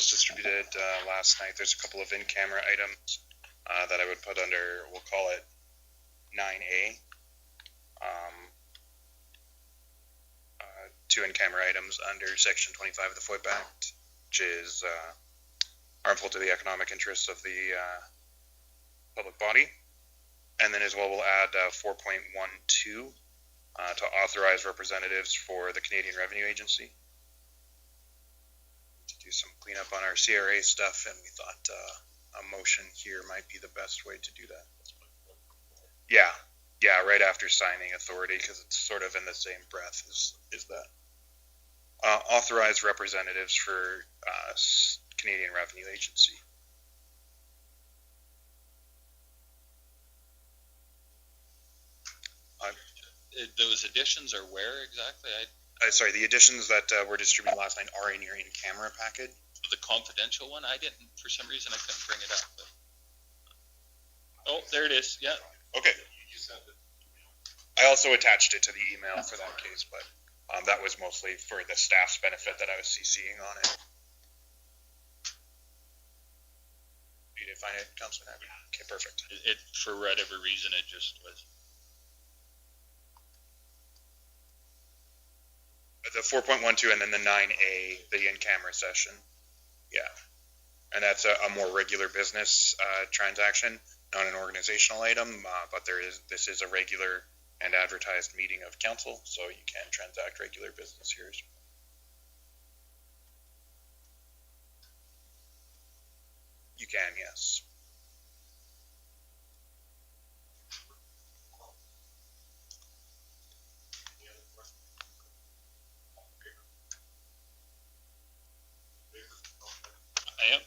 was distributed last night. There's a couple of in-camera items that I would put under, we'll call it 9A. Two in-camera items under Section 25 of the FOIP Act, which is harmful to the economic interests of the public body. And then as well, we'll add 4.12 to authorize representatives for the Canadian Revenue Agency to do some cleanup on our CRA stuff, and we thought a motion here might be the best way to do that. Yeah, right after signing authority, because it's sort of in the same breath is that. Authorize representatives for Canadian Revenue Agency. Those additions are where exactly? Sorry, the additions that were distributed last night are in your in-camera packet. The confidential one? I didn't, for some reason, I couldn't bring it up. But... Oh, there it is. Yeah. Okay. I also attached it to the email for that case, but that was mostly for the staff's benefit that I was CCing on it. You didn't find it, Councilman? Okay, perfect. It for whatever reason, it just was. The 4.12 and then the 9A, the in-camera session. Yeah. And that's a more regular business transaction, not an organizational item, but this is a regular and advertised meeting of council, so you can transact regular business here as well. You can, yes. I am.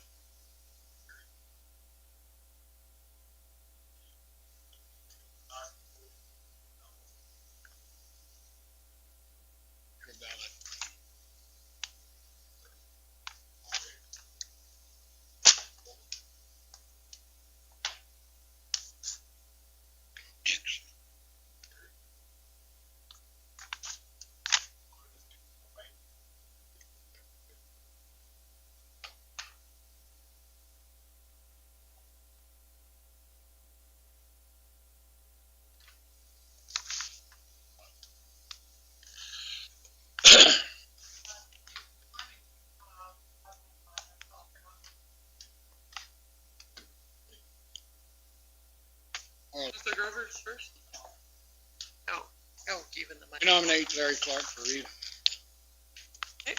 Mr. Grovers first? Oh, even the mic. I nominate Larry Clark for Reeve. Okay.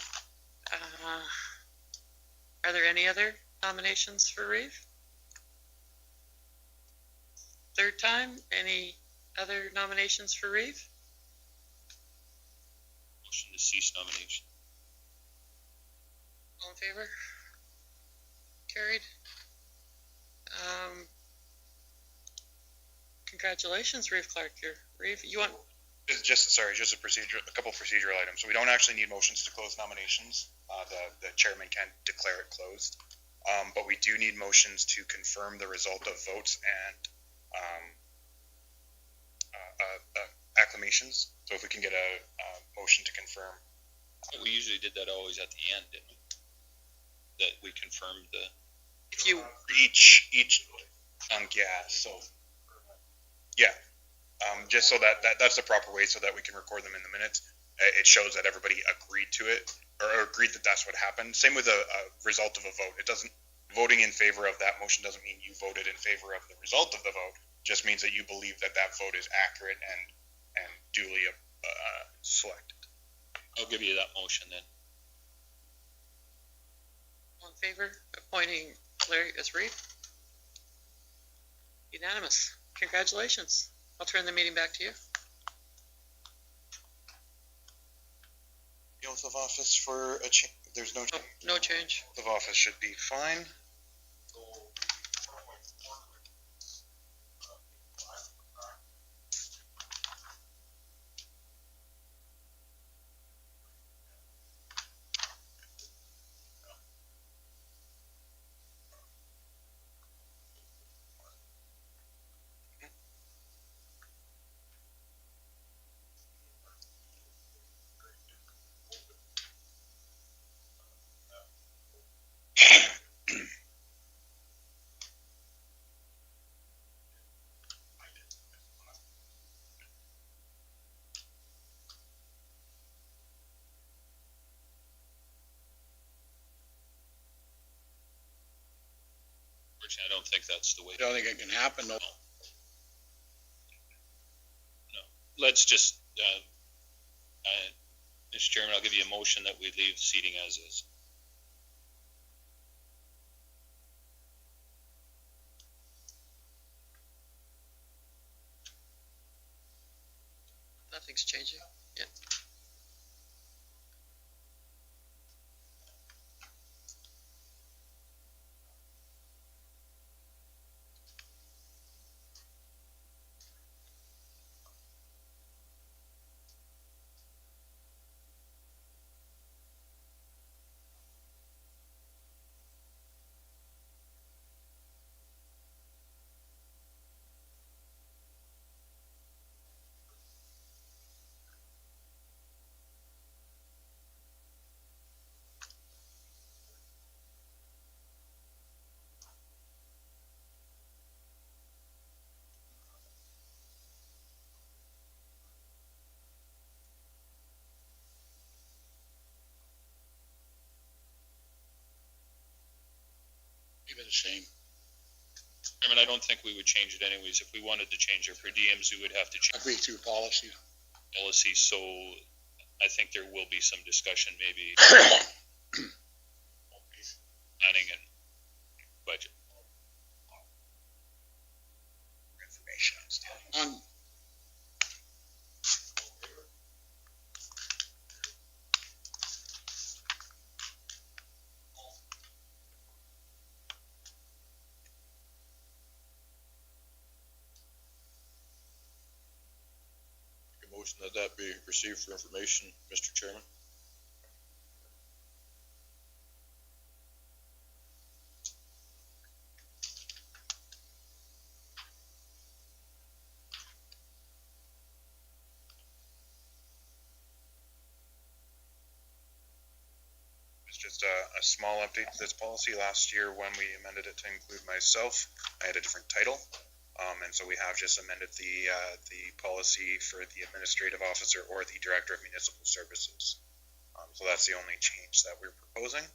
Are there any other nominations for Reeve? Third time, any other nominations for Reeve? Motion to cease nomination. All in favor? Carried. Congratulations, Reeve Clark. Reeve, you want? Just a couple of procedural items. So we don't actually need motions to close nominations. The chairman can declare it closed, but we do need motions to confirm the result of votes and acclamations. So if we can get a motion to confirm. We usually did that always at the end, didn't we? That we confirmed the. If you each yeah. So yeah. Just so that's the proper way, so that we can record them in the minutes. It shows that everybody agreed to it, or agreed that that's what happened. Same with a result of a vote. It doesn't, voting in favor of that motion doesn't mean you voted in favor of the result of the vote. Just means that you believe that vote is accurate and duly selected. I'll give you that motion then. all in favor, appointing Larry as Reeve? Unanimous. Congratulations. I'll turn the meeting back to you. The oath of office for a change. There's no change. No change. Oath of office should be fine. Unfortunately, I don't think that's the way. I don't think it can happen, though. Let's just, Mr. Chairman, I'll give you a motion that we leave seating as is. Nothing's changing. Yeah. Leave it the same. Chairman, I don't think we would change it anyways. If we wanted to change our per diems, we would have to change Agree through policy. policy, so I think there will be some discussion maybe planning and budget. Information on staten. On motion that be received for information, Mr. Chairman. It's just a small update to this policy. Last year, when we amended it to include myself, I had a different title. And so we have just amended the policy for the administrative officer or the director of municipal services. So that's the only change that we're proposing.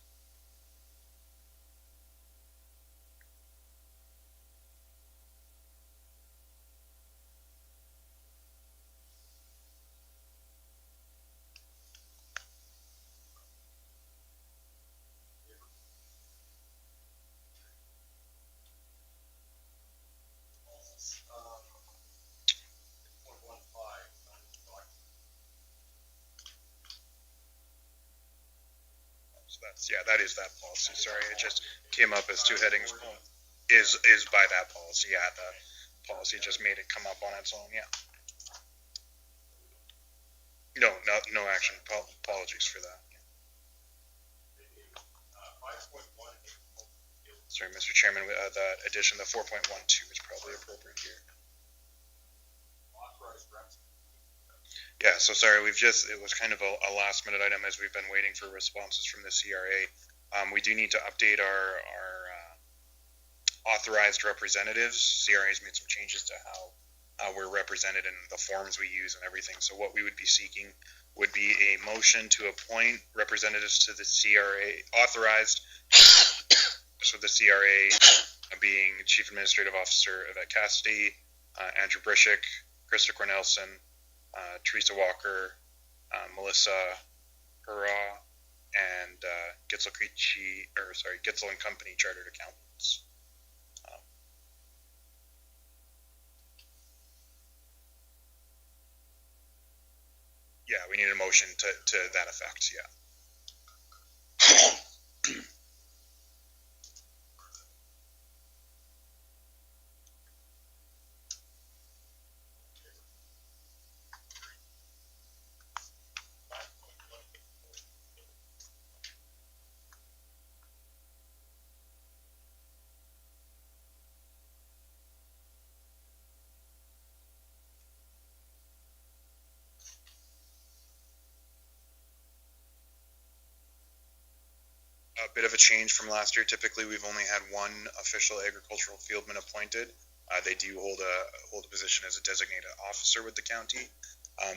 That is that policy. Sorry, it just came up as two headings. Is by that policy. Yeah, the policy just made it come up on its own. Yeah. No action. Apologies for that. Sorry, Mr. Chairman, that addition, the 4.12 is probably appropriate here. Yeah, so sorry, it was kind of a last minute item as we've been waiting for responses from the CRA. We do need to update our authorized representatives. CRA's made some changes to how we're represented in the forms we use and everything. So what we would be seeking would be a motion to appoint representatives to the CRA, authorized for the CRA being Chief Administrative Officer Yvette Cassidy, Andrew Brishik, Krista Cornelson, Teresa Walker, Melissa Hurrah, and Gitzel and Company Chartered Accountants. Yeah, we need a motion to that effect. Yeah. A bit of a change from last year. Typically, we've only had one official agricultural fieldman appointed. They do hold a position as a designated officer with the county.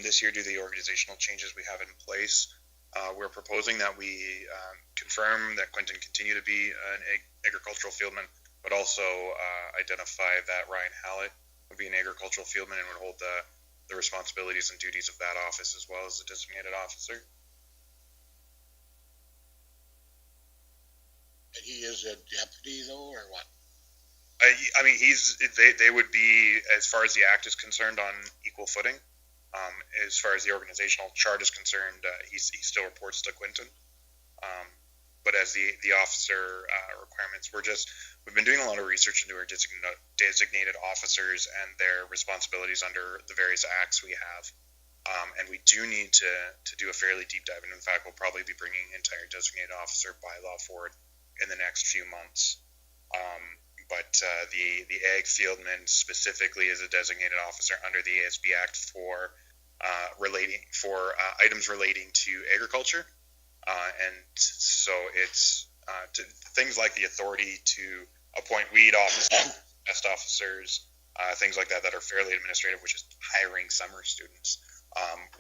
This year, due to the organizational changes we have in place, we're proposing that we confirm that Quentin continue to be an agricultural fieldman but also identify that Ryan Hallett would be an agricultural fieldman and would hold the responsibilities and duties of that office as well as the designated officer. And he is a deputy though, or what? I mean, they would be, as far as the act is concerned, on equal footing. As far as the organizational chart is concerned, he still reports to Quinton. But as the officer requirements, we've been doing a lot of research into our designated officers and their responsibilities under the various acts we have. And we do need to do a fairly deep dive. And in fact, we'll probably be bringing an entire designated officer bylaw forward in the next few months. But the ag fieldman specifically is a designated officer under the ASB Act for items relating to agriculture, and so it's things like the authority to appoint weed officers, pest officers, things like that are fairly administrative, which is hiring summer students.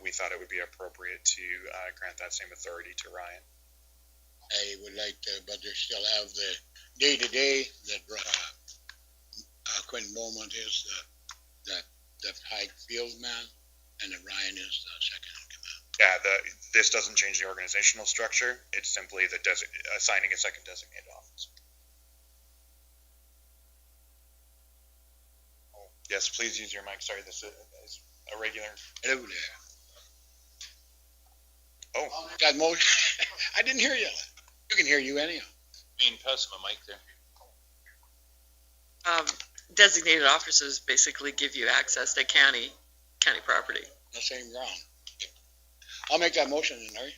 We thought it would be appropriate to grant that same authority to Ryan. I would like to, but they still have the day-to-day that Quentin Beaumont is the high field man, and that Ryan is the second in command. Yeah, this doesn't change the organizational structure. It's simply assigning a second designated officer. Oh, yes, please use your mic. Sorry, this is a regular. Hello there. Oh, Got motion. I didn't hear you. You can hear you anyhow. Pass him a mic there. Designated officers basically give you access to county property. The same ground. I'll make that motion, Larry.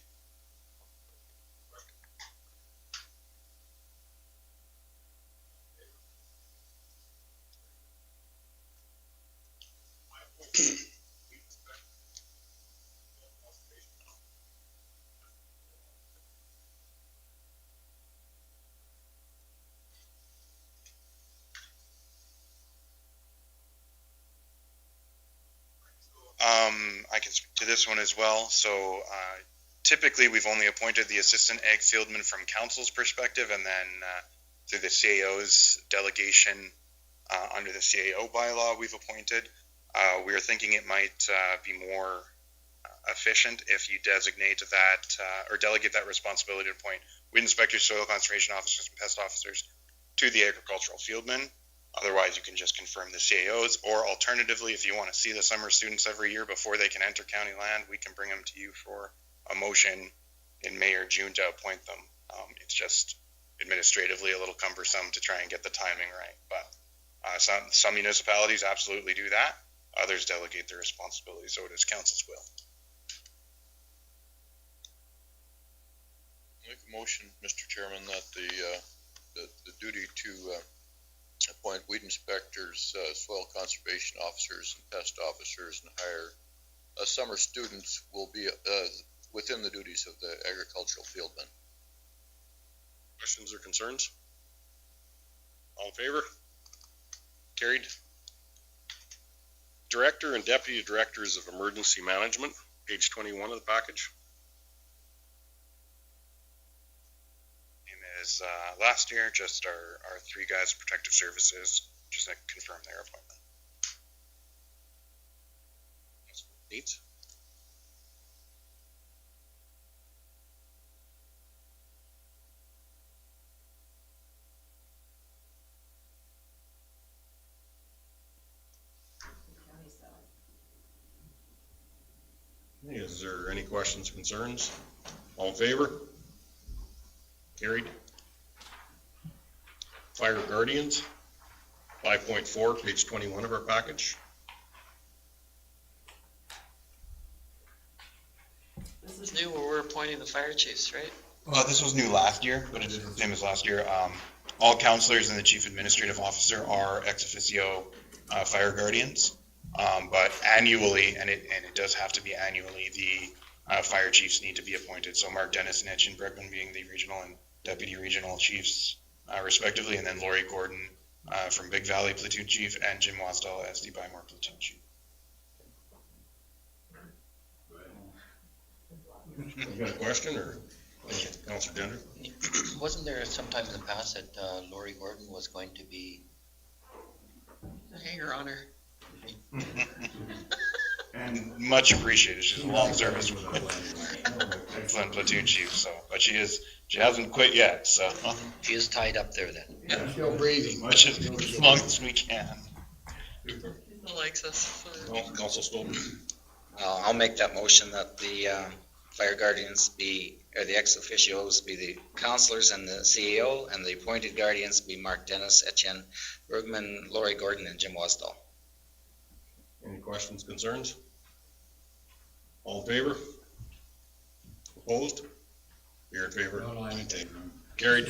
I can speak to this one as well. So typically we've only appointed the assistant ag fieldman from council's perspective, and then through the CAO's delegation under the CAO bylaw we've appointed. We are thinking it might be more efficient if you designate that or delegate that responsibility to appoint weed inspectors, soil conservation officers, and pest officers to the agricultural fieldman. Otherwise, you can just confirm the CAOs, or alternatively, if you want to see the summer students every year before they can enter county land, we can bring them to you for a motion in May or June to appoint them. It's just administratively a little cumbersome to try and get the timing right. But some municipalities absolutely do that. Others delegate their responsibility, so it is council's will. Make a motion, Mr. Chairman, that the duty to appoint weed inspectors, soil conservation officers, and pest officers, and hire summer students will be within the duties of the agricultural fieldmen. Questions or concerns? All in favor? Carried. Director and Deputy Directors of Emergency Management, page 21 of the package. Is last year, just our three guys, protective services, just to confirm their appointment. Neat. Is there any questions, concerns? All in favor? Carried. Fire Guardians, 5.4, page 21 of our package. This is new where we're appointing the fire chiefs, right? Well, this was new last year, but it is the same as last year. All counselors and the chief administrative officer are ex officio fire guardians, but annually, and it does have to be annually, the fire chiefs need to be appointed. So Mark Dennis and Etchin Bregman being the regional and deputy regional chiefs, respectively, and then Lori Gordon from Big Valley platoon chief, and Jim Wasdell as the Bymore platoon chief. You got a question or? Counselor Gender? Wasn't there sometime in the past that Lori Gordon was going to be, A hanger on her. And much appreciated. She's a long service excellent platoon chief. So, but she hasn't quit yet. So, she is tied up there then? Still breathing. as long as we can. She likes us. Council Stolper? I'll make that motion that the fire guardians be, or the ex officios be the counselors and the CEO, and the appointed guardians be Mark Dennis, Etienne Bergman, Lori Gordon, and Jim Wasdall. Any questions, concerns? All in favor? Opposed? You're in favor? Carried.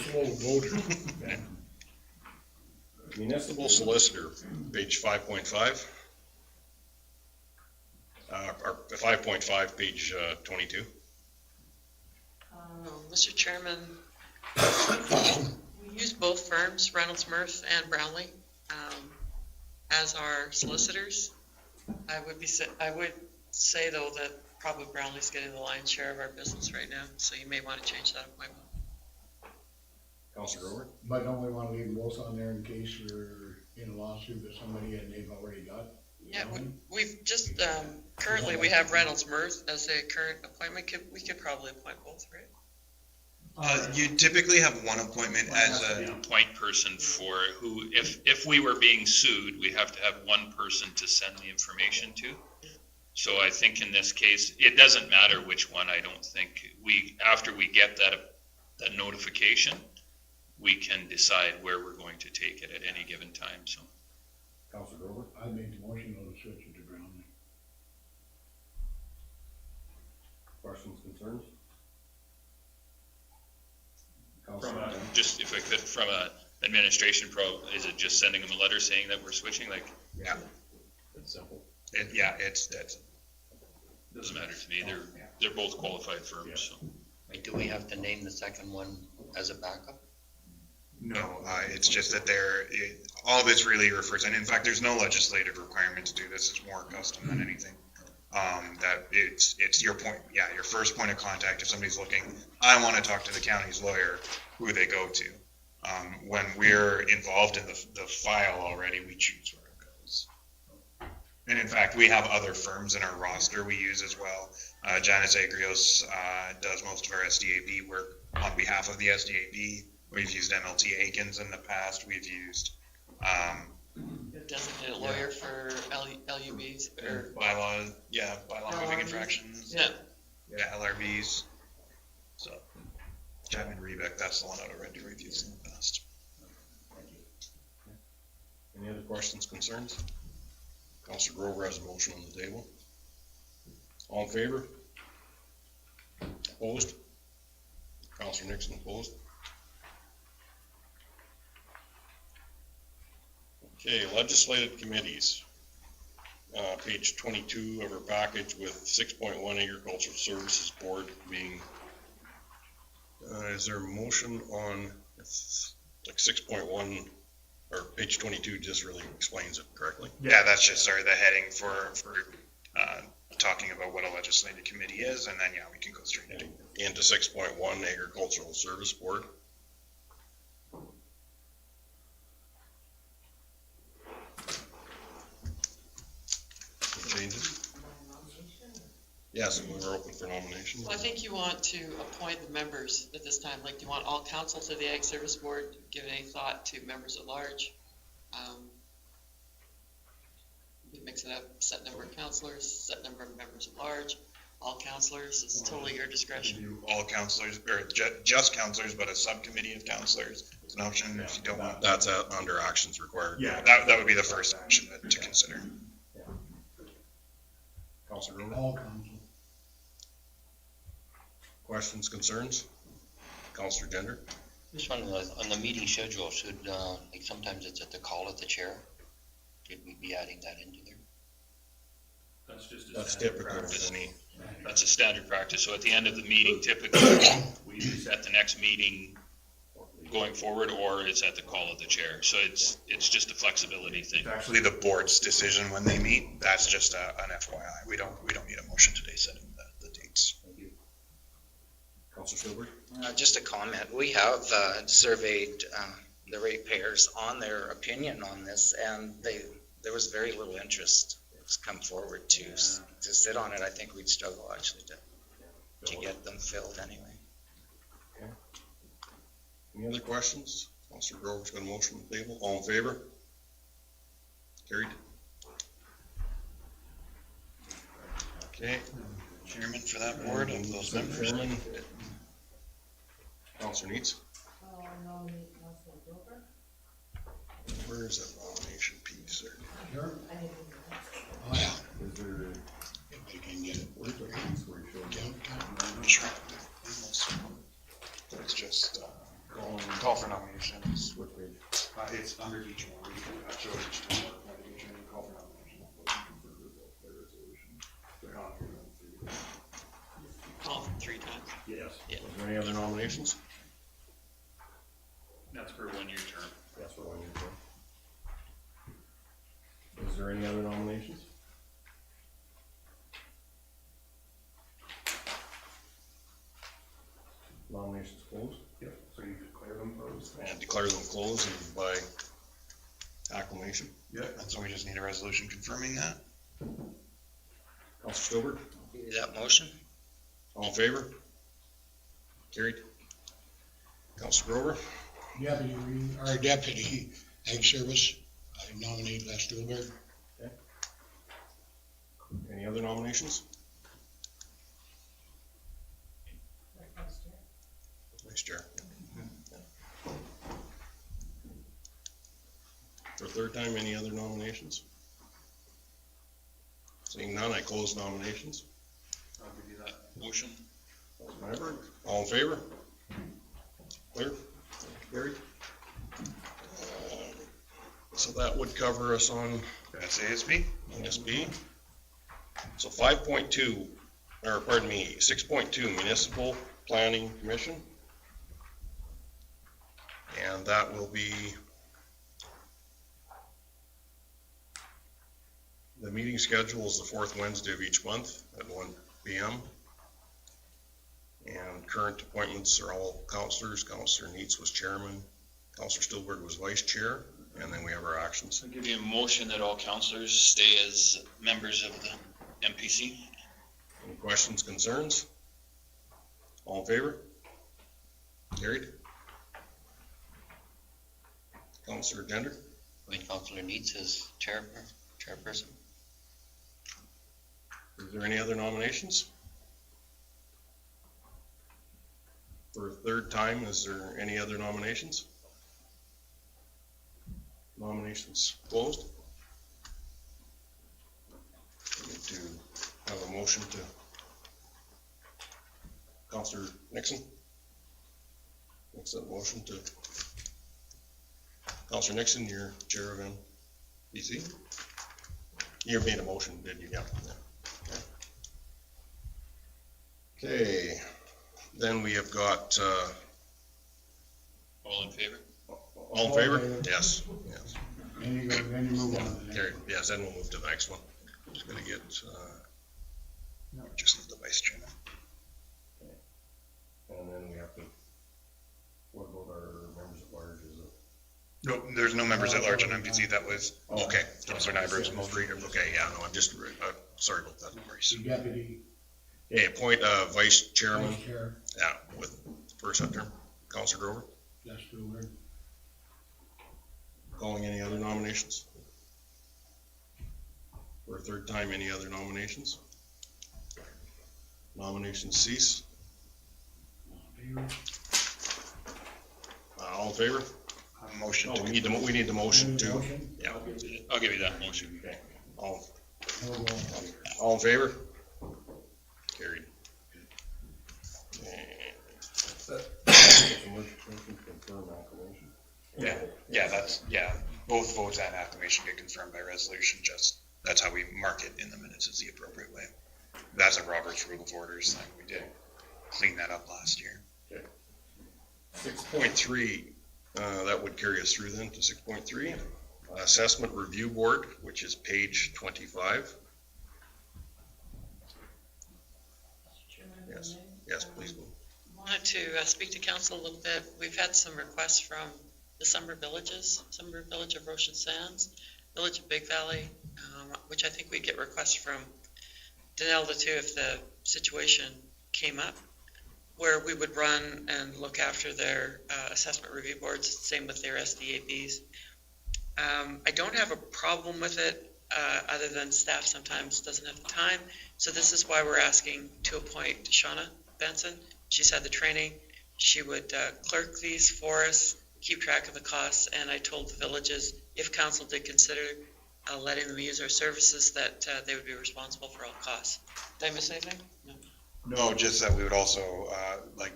Municipal solicitor, page 5.5. Or 5.5, page 22. Mr. Chairman, we use both firms, Reynolds Murph and Brownlee, as our solicitors. I would say though that probably Brownlee's getting the lion's share of our business right now, so you may want to change that appointment. Councilor Grover? But don't we want to leave both on there in case we're in a lawsuit with somebody and they've already got? Yeah, we've just, currently we have Reynolds Murph as a current appointment. We could probably appoint both, right? You typically have one appointment as An appoint person for who, if we were being sued, we have to have one person to send the information to. So I think in this case, it doesn't matter which one. I don't think after we get that notification, we can decide where we're going to take it at any given time, so. Councilor Grover? I'd make the motion to switch it to Brownlee. Questions, concerns? From just if I could, from a administration is it just sending them a letter saying that we're switching? Like, yeah, It's simple. it's doesn't matter to me. They're both qualified firms. So. Wait, do we have to name the second one as a backup? no. It's just that all this really refers, and in fact, there's no legislative requirement to do this. It's more custom than anything. That it's your point. Yeah, your first point of contact. If somebody's looking, I want to talk to the county's lawyer, who they go to. When we're involved in the file already, we choose where it goes. And in fact, we have other firms in our roster we use as well. Janice Agrios does most of our SDAB work on behalf of the SDAB. We've used MLT Aikens in the past. We've used Designated lawyer for LUBs or bylaw moving infractions. yeah. LRBs. So, Chapman Rebeck, that's the one out of Red Deer we've used in the past. Any other questions, concerns? Councilor Grover has a motion on the table. All in favor? Opposed? Councilor Nixon opposed? Okay, legislative committees. Page 22 of our package with 6.1 Agricultural Services Board being, is there a motion on like 6.1 or page 22 just really explains it correctly? Yeah, that's just the heading for talking about what a legislative committee is, and then we can go straight Into 6.1 Agricultural Service Board. Changes? Yes, we were open for nominations. Well, I think you want to appoint the members at this time. Like, do you want all council to the Ag Service Board? Give any thought to members at large? You mix it up, set number of councilors, set number of members at large, all councilors. It's totally your discretion. all councilors, or just councilors, but a subcommittee of councilors. It's an option if you don't want. That's under actions required. Yeah, that would be the first action to consider. Councilor Grover? All council. Questions, concerns? Councilor Gender? Just on the meeting schedule, should, like sometimes it's at the call of the chair. Should we be adding that into there? That's typical of any. That's a standard practice. So at the end of the meeting, typically, we set the next meeting going forward, or it's at the call of the chair. So it's just a flexibility thing. It's actually the board's decision when they meet. That's just an FYI. We don't need a motion today setting the dates. Councilor Silver? Just a comment. We have surveyed the ratepayers on their opinion on this, and there was very little interest. It's come forward to sit on it. I think we'd struggle actually to get them filled anyway. Any other questions? Councilor Grover's got a motion on the table. All in favor? Carried. Okay. Chairman for that board of those members. Chairman. Councilor Neitz. Nominate Councilor Grover. Where is that nomination piece there? Sure. Oh, yeah. Is there? Everybody can get it. Where's the piece where it shows? Sure. It's just, call for nominations. What page? It's under each one. You can show each one, nomination, and call for nomination. Call 3 times. Yes. Yeah. Is there any other nominations? That's for a 1-year term. Yes, for 1 year term. Is there any other nominations? Nominations closed? Yep, so you declare them closed. And declare them closed and by acclamation. Yeah, and so we just need a resolution confirming that. Councilor Stilbert, Give you that motion. all in favor? Carried. Councilor Grover, Our deputy ag service, I nominate Les Stulberg. any other nominations? Vice Chair. For a third time, any other nominations? Seeing none, I close nominations. I'll give you that motion. Councilor all in favor? Clear? Carried? So that would cover us on That's ASB. SB. So 5.2, or pardon me, 6.2 Municipal Planning Commission. And that will be, the meeting schedule is the fourth Wednesday of each month at 1 p.m. And current appointments are all councilors. Councilor Neitz was chairman. Councilor Stillberg was vice chair. And then we have our actions. I'll give you a motion that all councilors stay as members of the MPC. Any questions, concerns? All in favor? Carried. Councilor Gender? Appoint Councilor Neitz as chairperson. Is there any other nominations? For a third time, is there any other nominations? Nominations closed. We need to have a motion to Councilor Nixon. Makes that motion to Councilor Nixon, you're chair of MPC. You made a motion, did you? Yeah. Okay, then we have got, All in favor? all in favor? Yes, yes. Then you move on to the next. Carried. Yes, then we'll move to the next one. Just gonna get, Just need the vice chairman. and then we have to, what about our members at large, is it? No, there's no members at large on MPC. That was, Okay. Councilor Nyberg's motion. Okay, yeah, no, I'm just, sorry about that. The deputy, Okay, appoint a vice chairman, vice chair, yeah, with first up term, Councilor Grover. Les Stulberg. Calling any other nominations? For a third time, any other nominations? Nominations cease. All in favor? Motion No, to. we need the motion too. Motion? Yeah. I'll give you that motion. Okay. All No, in favor? Carried. Yeah, both votes and acclamation get confirmed by resolution, just, that's how we mark it in the minutes is the appropriate way. That's a Robert's Rule of Orders thing, we did clean that up last year. 6.3, that would carry us through then to 6.3. Assessment Review Board, which is page 25. Yes, yes, please move. Wanted to speak to council a little bit. We've had some requests from the Summer Village of Ocean Sands, Village of Big Valley, which I think we'd get requests from Denelda too if the situation came up, where we would run and look after their assessment review boards, same with their SDAPs. I don't have a problem with it, other than staff sometimes doesn't have the time. So this is why we're asking to appoint Shauna Benson. She's had the training. She would clerk these for us, keep track of the costs, and I told the villages, if council did consider letting them use our services, that they would be responsible for all costs. Did I miss anything? No. No, just that we would also,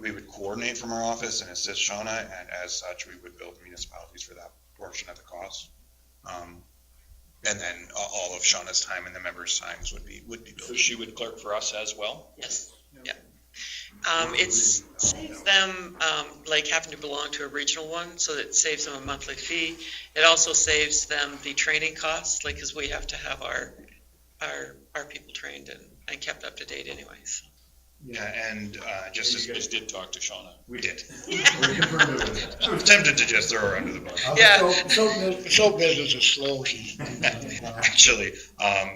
we would coordinate from our office and assist Shauna, and as such, we would bill the municipalities for that portion of the cost. And then all of Shauna's time and the members' times would be So billed. she would clerk for us as well? Yes, yeah. It saves them, having to belong to a regional one, so it saves them a monthly fee. It also saves them the training costs, because we have to have our people trained and kept up to date anyways. Yeah, and just as You guys did talk to Shauna. we did. We're confirmed with it. I was tempted to just throw her under the bus. Yeah. Soap business is slow, she's. Actually,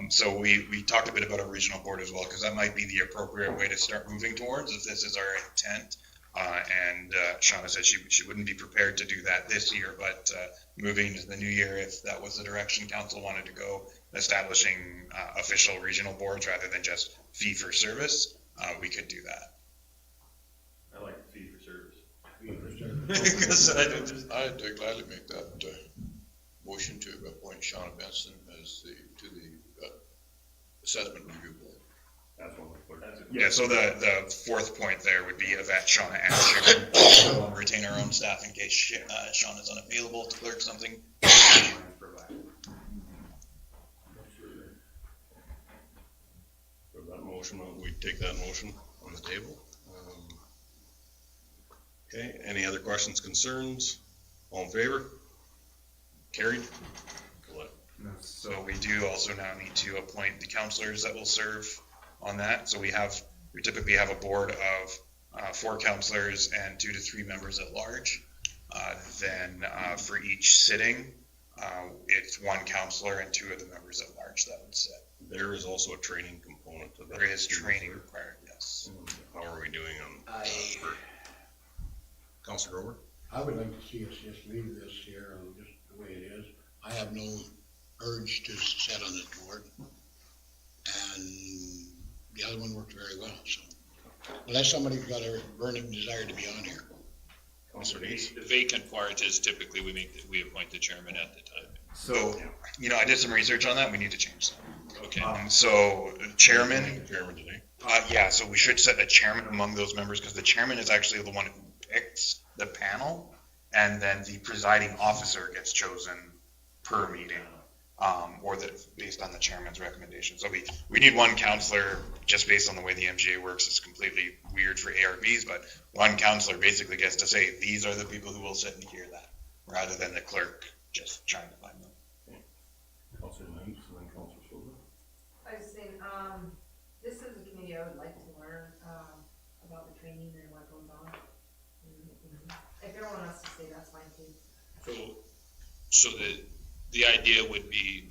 so we talked a bit about a regional board as well, because that might be the appropriate way to start moving towards, if this is our intent. And Shauna said she wouldn't be prepared to do that this year, but moving into the new year, if that was the direction council wanted to go, establishing official regional boards rather than just fee for service, we could do that. I like the fee for service. I'd gladly make that motion to appoint Shauna Benson to the assessment review board. That's one of the. Yeah, so the fourth point there would be vet Shauna and Sharon. We'll retain our own staff in case Shauna's unavailable to clerk something. For that motion, we take that motion on the table. Okay, any other questions, concerns? All in favor? Carried. So we do also now need to appoint the counselors that will serve on that. So we typically have a board of 4 counselors and 2 to 3 members at large. Then for each sitting, it's 1 counselor and 2 of the members at large that would sit. There is also a training component to that. There is training required, yes. How are we doing on? Councilor Grover? I would like to see us just leave this here, just the way it is. I have no urge to sit on this board. And the other one worked very well, so. Unless somebody's got a burning desire to be on here. Councilor Neese? The vacant part is typically we appoint the chairman at the time. So, I did some research on that. We need to change that. Okay. So chairman, Chairman today. yeah, so we should set a chairman among those members, because the chairman is actually the one who picks the panel, and then the presiding officer gets chosen per meeting, or based on the chairman's recommendation. So we need 1 counselor, just based on the way the MGA works. It's completely weird for ARBs, but 1 counselor basically gets to say, these are the people who will sit and hear that, rather than the clerk just trying to find them. Councilor Neese and then Councilor Silver. I was saying, this is a committee I would like to learn, about the training and what goes on. If you don't want us to stay, that's fine too. So the idea would be,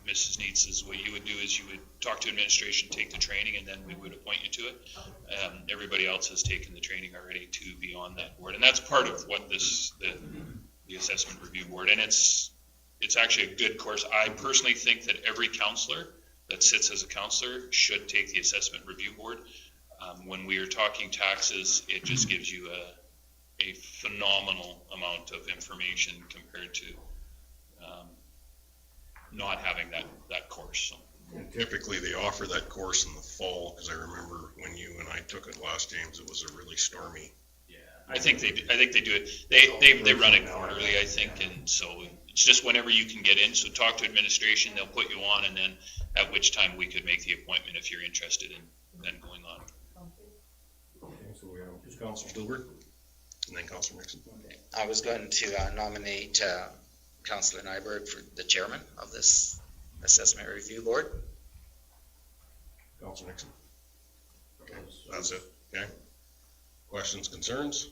Mrs. Neitz, is what you would do is you would talk to administration, take the training, and then we would appoint you to it. Everybody else has taken the training already to be on that board, and that's part of what the assessment review board, and it's actually a good course. I personally think that every counselor that sits as a counselor should take the assessment review board. When we are talking taxes, it just gives you a phenomenal amount of information compared to not having that course. So. And typically they offer that course in the fall, because I remember when you and I took it last, James, it was a really stormy. Yeah, I think they do it. They run it quarterly, I think, and so it's just whenever you can get in. So talk to administration, they'll put you on, and then at which time we could make the appointment if you're interested in then going on. Okay, so we have just Councilor Silver and then Councilor Nixon. I was going to nominate Councilor Nyberg for the chairman of this assessment review board. Councilor Nixon. Okay, that's it. Okay. Questions, concerns?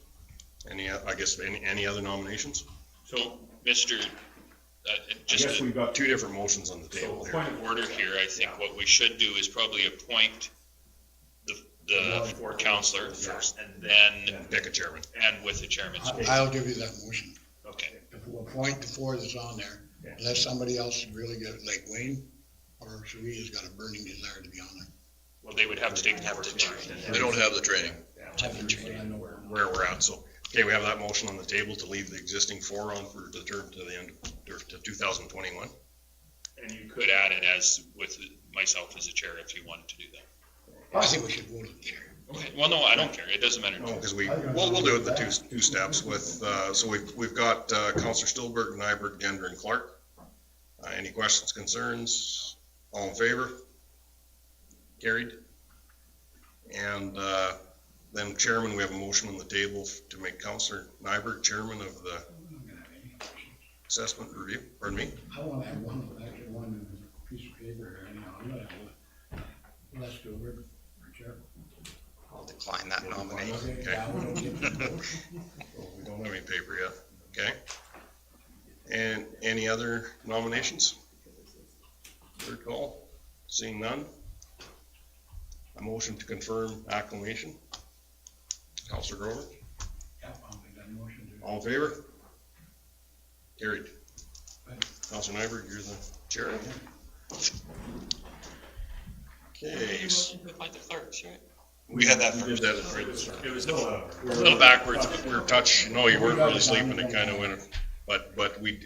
Any other nominations? So, Mr., just Yes, we've got two different motions on the so table point here. of order here, I think what we should do is probably appoint the counselor first, and then, And pick a chairman. and with the chairman. I'll give you that motion. Okay. If we'll appoint the four that's on there, unless somebody else is really good, like Wayne or Shuey has got a burning desire to be on there. Well, they would have to take the board first. They don't have the training. I know Where we're at, so, okay, we have that motion on the table to leave the existing four on for the term to the end, or to 2021. And you could add it as with myself as a chair if you wanted to do that. I think we should vote on the chair. Okay, well, no, I don't care. It doesn't matter. No, because we'll do it the two steps with, so we've got, Counselor Stillberg, Nyberg, Gender, and Clark. Any questions, concerns? All in favor? Carried. And, then chairman, we have a motion on the table to make Counselor Nyberg chairman of the assessment review, pardon me? I wanna have one piece of paper here anyhow, I'm gonna have let's go over for chair. I'll decline that nomination. Yeah, we don't get the vote. Well, we don't have any paper yet, okay? And any other nominations? Third call, seeing none. A motion to confirm acclamation. Counselor Grover, Yeah, I'll make that motion to. all in favor? Carried. Counselor Nyberg, you're the chair. Okay. Motion to appoint the clerks, right? We had that We first. did that right at the start. It was We're a little backwards, we were touched, no, you weren't really sleeping, it kind of went, but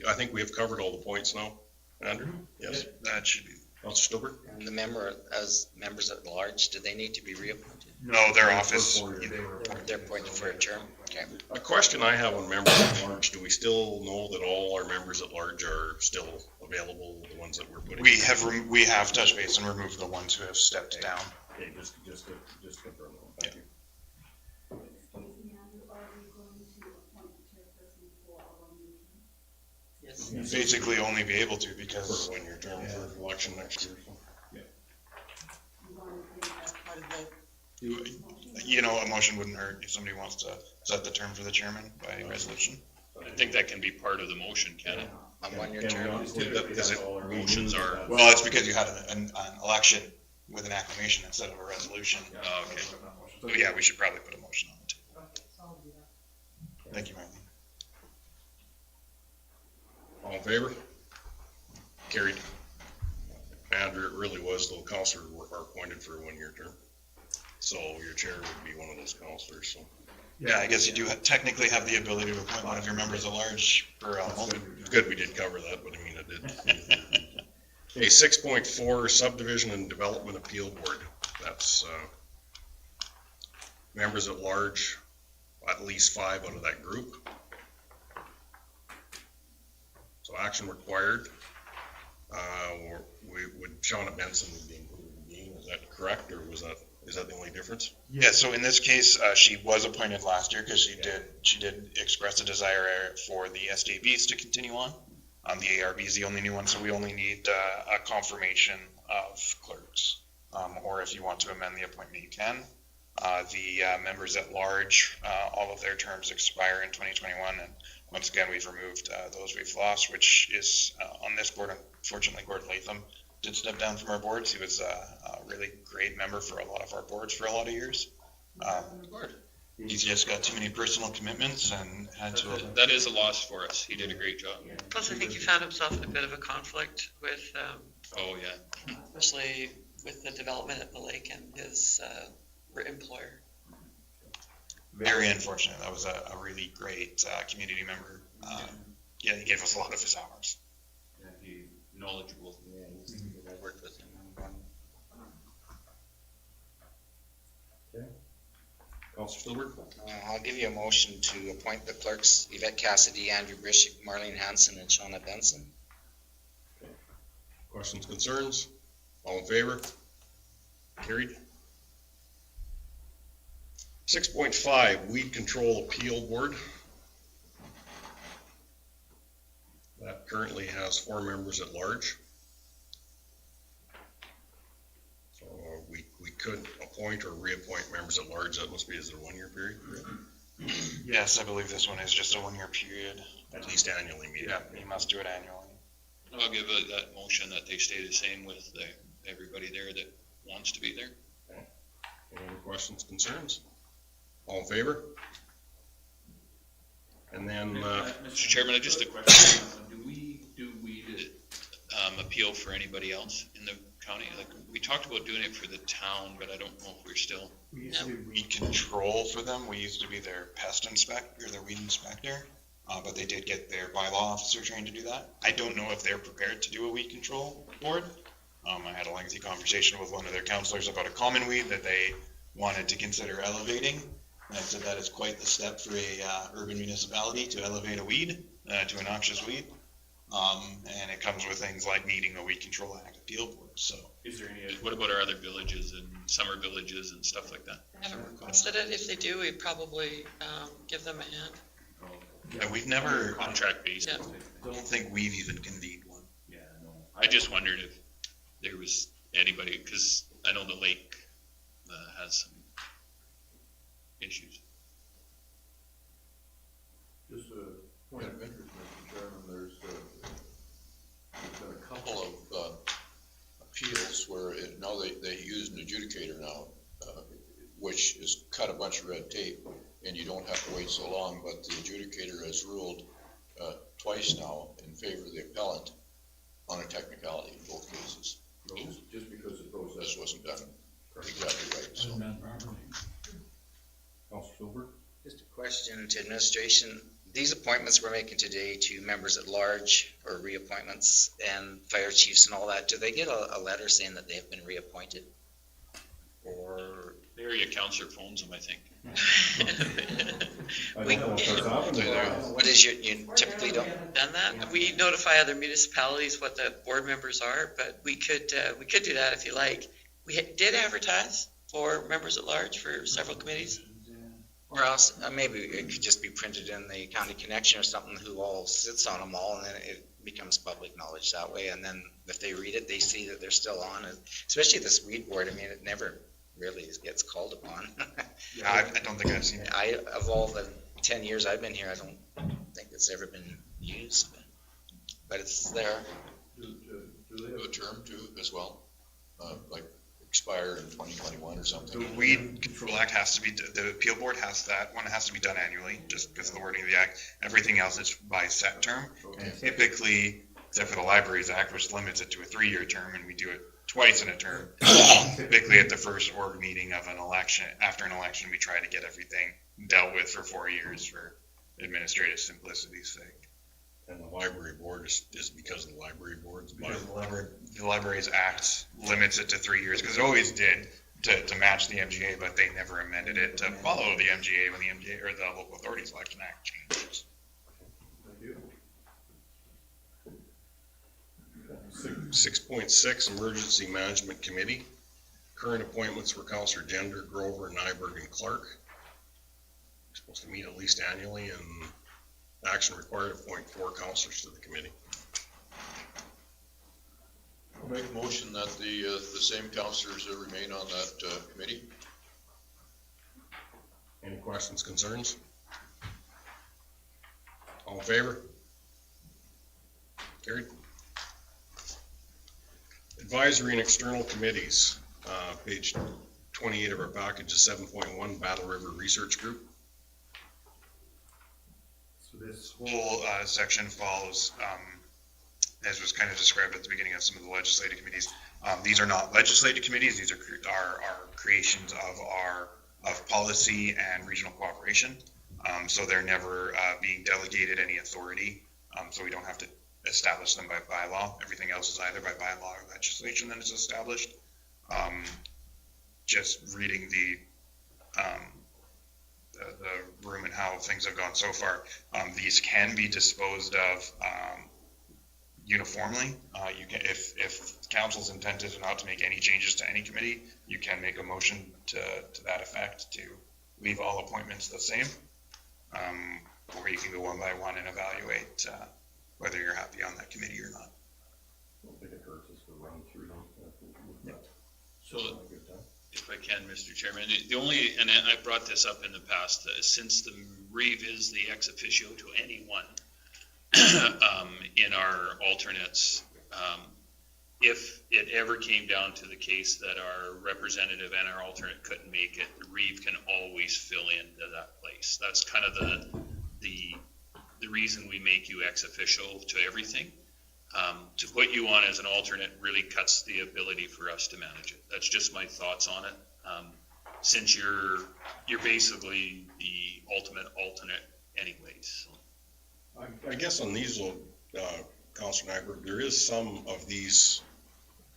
I think we have covered all the points now. Andrew? Yes. That should be. Counselor Stillberg? And the member, as members at large, do they need to be reappointed? No, their office. They're appointed for a term? Okay. A question I have on members at large, do we still know that all our members at large are still available, the ones that we're putting? We have touched base and removed the ones who have stepped down. Okay, just confirm that, thank you. Excuse me, Andrew, are we going to appoint the chairperson for our meeting? Yes. Basically only be able to because For 1 year term for election next year, so. You want to think that Part of the, a motion wouldn't hurt if somebody wants to set the term for the chairman by resolution. I think that can be part of the motion, can it? On 1 year term? Is it Motions are, Well, it's because you had an election with an acclamation instead of a resolution. okay. So yeah, we should probably put a motion on the table. So I'll do that. Thank you, Marlene. all in favor? Carried. Andrew, it really was, though, counselors are appointed for a 1 year term. So your chair would be one of those counselors, so. Yeah, I guess you do technically have the ability to appoint one of your members at large for It's good we did cover that, but I mean, it did. Okay, 6.4 Subdivision and Development Appeal Board. That's, members at large, at least 5 out of that group. So action required. Would Shauna Benson would be included in being, is that correct, or is that the only difference? Yeah, so in this case, she was appointed last year because she did express a desire for the SDBs to continue on. The ARB is the only new one, so we only need a confirmation of clerks. Or if you want to amend the appointment, you can. The members at large, all of their terms expire in 2021, and once again, we've removed those we've lost, which is on this board. Unfortunately, Gordon Latham did step down from our boards. He was a really great member for a lot of our boards for a lot of years. He's just got too many personal commitments and had to. That is a loss for us. He did a great job. plus I think he found himself in a bit of a conflict with, Oh, yeah. especially with the development at the lake and his employer. Very unfortunate. That was a really great community member. Yeah, he gave us a lot of his hours. Yeah, he knowledgeable. I worked with him. Counselor Stillberg? I'll give you a motion to appoint the clerks Yvette Cassidy, Andrew Bishop, Marlene Hanson, and Shauna Benson. Questions, concerns? All in favor? Carried. 6.5 Weed Control Appeal Board. That currently has 4 members at large. So we could appoint appoint or reappoint members at large, that must be, is it a 1 year period? Yes, I believe this one is just a 1 year period. At least annually, maybe. Yeah, you must do it annually. I'll give it that motion that they stay the same with everybody there that wants to be there. Any other questions, concerns? All in favor? And then, Mr. Chairman, just a question. Do we appeal for anybody else in the county? Like, we talked about doing it for the town, but I don't know if we're still. We used to be weed control for them. We used to be their pest inspector, or their weed inspector. But they did get their bylaw officer trained to do that. I don't know if they're prepared to do a weed control board. I had a lengthy conversation with one of their counselors about a common weed that they wanted to consider elevating. And I said that is quite the step for a urban municipality to elevate a weed to a noxious weed. And it comes with things like needing a weed control act appeal board. So, Is there any? What about our other villages and summer villages and stuff like that? I haven't requested it. If they do, we'd probably give them a hand. yeah, we've never. Contract based. Yeah. I don't think we've even convened one. Yeah, no. I just wondered if there was anybody, because I know the lake has some issues. Just a point of interest, Mr. Chairman, there's been a couple of appeals where now they use an adjudicator now, which has cut a bunch of red tape, and you don't have to wait so long, but the adjudicator has ruled twice now in favor of the appellant on a technicality in both cases. Just because the process wasn't done exactly right, so. Councilor Silver? Just a question to administration. These appointments we're making today to members at large or reappointments and fire chiefs and all that, do they get a letter saying that they have been reappointed? Or? The area councilor phones them, I think. What is you typically don't? Done that. We notify other municipalities what the board members are, but we could do that if you like. We did advertise for members at large for several committees. Or else, maybe it could just be printed in the county connection or something, who all sits on them all, and then it becomes public knowledge that way. And then if they read it, they see that they're still on it. Especially this weed board, I mean, it never really gets called upon. Yeah, I don't think I've seen it. Of all the 10 years I've been here, I don't think it's ever been used, but it's there. Do they have a term too, as well? Like expire in 2021 or something? The Weed Control Act has to be, the appeal board has that one, has to be done annually, just because of the wording of the act. Everything else is by set term. And typically, except for the Libraries Act, which limits it to a 3-year term, and we do it twice in a term. Typically at the first org meeting of an election, after an election, we try to get everything dealt with for 4 years for administrative simplicity's sake. And the library board is because of the library board's Because bylaw. the Libraries Act limits it to 3 years, because it always did to match the MGA, but they never amended it to follow the MGA when the MGA or the Local Authorities Election Act changes. Thank you. 6.6 Emergency Management Committee. Current appointments were Councilor Gender, Grover, Nyberg, and Clark. We're supposed to meet at least annually, and action required to appoint 4 councilors to the committee. I'll make a motion that the same councilors remain on that committee. Any questions, concerns? All in favor? Carried. Advisory and external committees, page 28 of our package is 7.1 Battle River Research Group. So this whole section follows, as was kind of described at the beginning of some of the legislative committees. These are not legislative committees. These are creations of policy and regional cooperation. So they're never being delegated any authority. So we don't have to establish them by bylaw. Everything else is either by bylaw or legislation that is established. Just reading the room and how things have gone so far, these can be disposed of uniformly. You can, if council's intent is not to make any changes to any committee, you can make a motion to that effect to leave all appointments the same, or you can go one by one and evaluate whether you're happy on that committee or not. I don't think it hurts us to run through them. So if I can, Mr. Chairman. The only, and I brought this up in the past, since the reeve is the ex officio to anyone in our alternates, if it ever came down to the case that our representative and our alternate couldn't make it, the reeve can always fill into that place. That's kind of the reason we make you ex officio to everything. To put you on as an alternate really cuts the ability for us to manage it. That's just my thoughts on it. Since you're basically the ultimate alternate anyways. I guess on these, Councilor Nyberg, there is some of these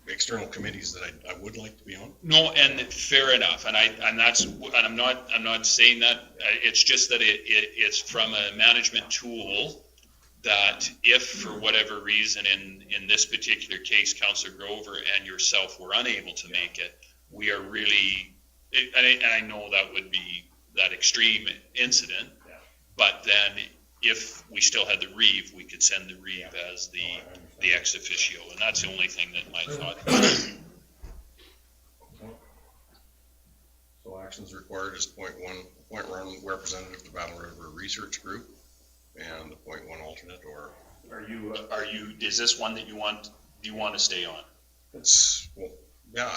external committees that I would like to be on. No, and fair enough, and I'm not saying that. It's just that it's from a management tool that if for whatever reason in this particular case, Councilor Grover and yourself were unable to make it, we are really, and I know that would be that extreme incident, but then if we still had the reeve, we could send the reeve as the ex officio, and that's the only thing that my thought. So actions required is appoint one representative to Battle River Research Group and appoint one alternate, or Is this one that you want to stay on? it's, well, yeah,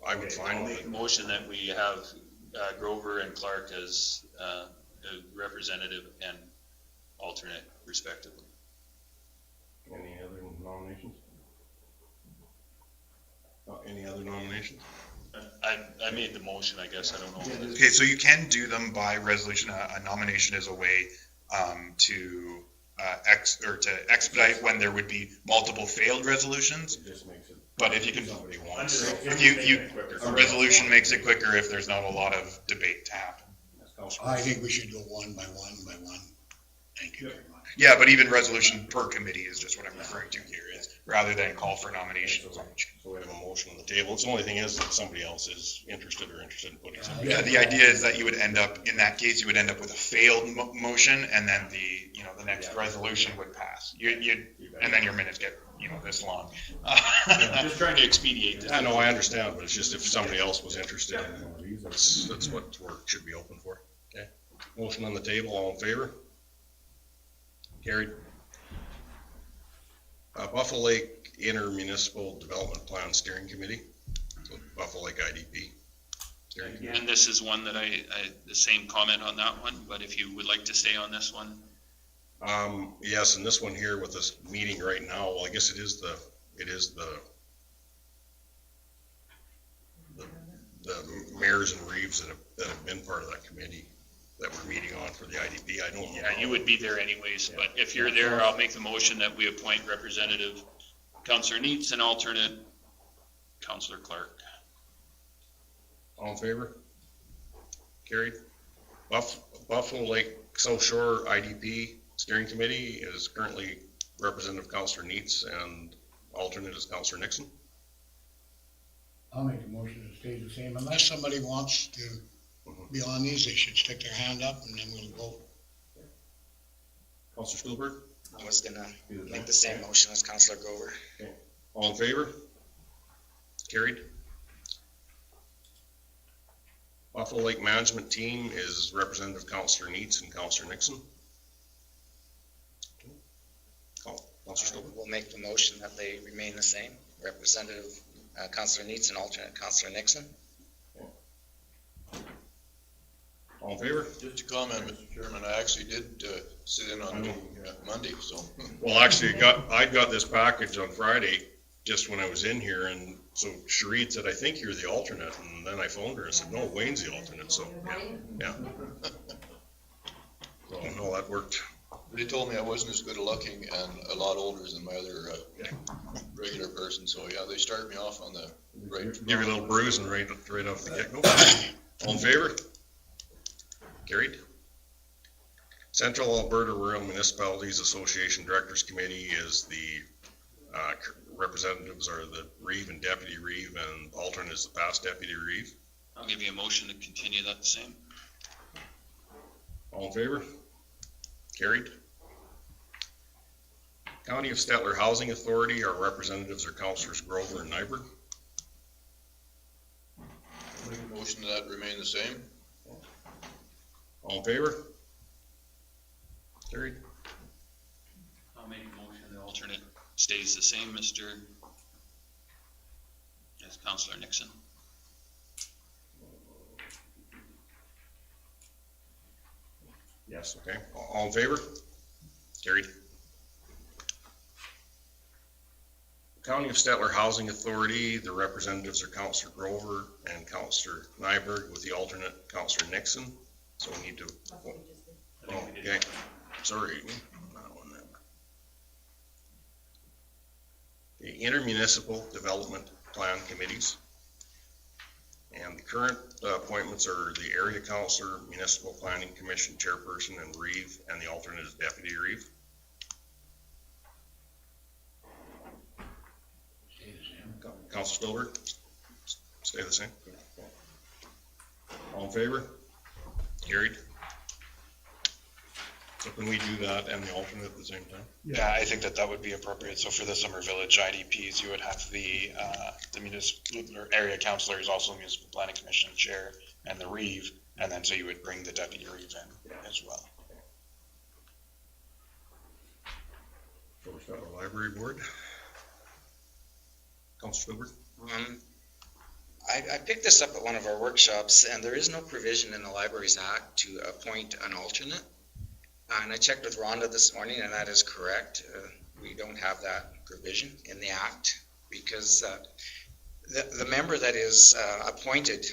I would find I'll with make it. a motion that we have Grover and Clark as a representative and alternate respectively. Any other nominations? Any other nominations? I made the motion, I guess, I don't know. Okay, so you can do them by resolution. A nomination is a way to expedite when there would be multiple failed resolutions. It just makes it. But if you can, Somebody wants. a resolution makes it quicker if there's not a lot of debate to happen. I think we should go one by one by one. Thank you very much. Yeah, but even resolution per committee is just what I'm referring to here, is rather than call for nominations on each. So we have a motion on the table. It's the only thing is that somebody else is interested in putting something. Yeah, the idea is that you would end up, in that case, you would end up with a failed motion, and then the next resolution would pass. And then your minutes get, this long. Just trying to expedite this. I know, I understand, but it's just if somebody else was interested in these, that's what work should be open for. Okay. Motion on the table, all in favor? Carried. Buffalo Lake Intermunicipal Development Plan Steering Committee, so Buffalo Lake IDP. Steering Committee. And this is one that I the same comment on that one, but if you would like to stay on this one. Yes, and this one here with this meeting right now, well, I guess it is the mayors and reeves that have been part of that committee that we're meeting on for the IDP. I don't know. Yeah, you would be there anyways, but if you're there, I'll make the motion that we appoint Representative Councilor Neitz and alternate Councilor Clark. All in favor? Carried. Buffalo Lake South Shore IDP Steering Committee is currently Representative Councilor Neitz and alternate is Councilor Nixon. I'll make a motion to stay the same Unless somebody wants to be on these, they should stick their hand up and then we'll vote. Councilor Stillberg, I was gonna make the same motion as Councilor Grover. all in favor? Carried. Buffalo Lake Management Team is Representative Councilor Neitz and Councilor Nixon. Councilor Stillberg. We'll make the motion that they remain the same. Representative Councilor Neitz and alternate Councilor Nixon. All in favor? Just a comment, Mr. Chairman, I actually did sit in on Monday, so. Well, actually, I got this package on Friday, just when I was in here, and so Sheree said, I think you're the alternate, and then I phoned her and said, no, Wayne's the alternate, so, yeah. So, no, that worked. They told me I wasn't as good a looking and a lot older than my other regular person, so yeah, they started me off on the right. Give you a little bruise and right off the get-go. All in favor? Carried. Central Alberta Rural Municipalities Association Directors Committee is the representatives are the reeve and deputy reeve, and alternate is the past deputy reeve. I'll give you a motion to continue that the same. All in favor? Carried. County of Stettler Housing Authority, our representatives are Councilors Grover and Nyberg. Motion that remain the same? All in favor? Carried. I'll make a motion, the alternate stays the same, as Counselor Nixon. Yes, okay. All in favor? Carried. County of Stettler Housing Authority, the representatives are Counselor Grover and Counselor Nyberg with the alternate Counselor Nixon. So we need to, That's what we just did. oh, okay, sorry. That one then. The intermunicipal development plan committees. And the current appointments are the area councilor, municipal planning commission chairperson, and Reeve, and the alternate is deputy Reeve. Stay the same. Council Stolberg, stay the same. All in favor? Carried. So can we do that and the alternate at the same time? Yeah, I think that would be appropriate. So for the Summer Village IDPs, you would have the municipal or area councilor is also municipal planning commission chair and the Reeve, and then so you would bring the deputy Reeve in as well. So we've got our library board. Council Stolberg? I picked this up at one of our workshops, and there is no provision in the Libraries Act to appoint an alternate. And I checked with Rhonda this morning, and that is correct. We don't have that provision in the Act because the member that is appointed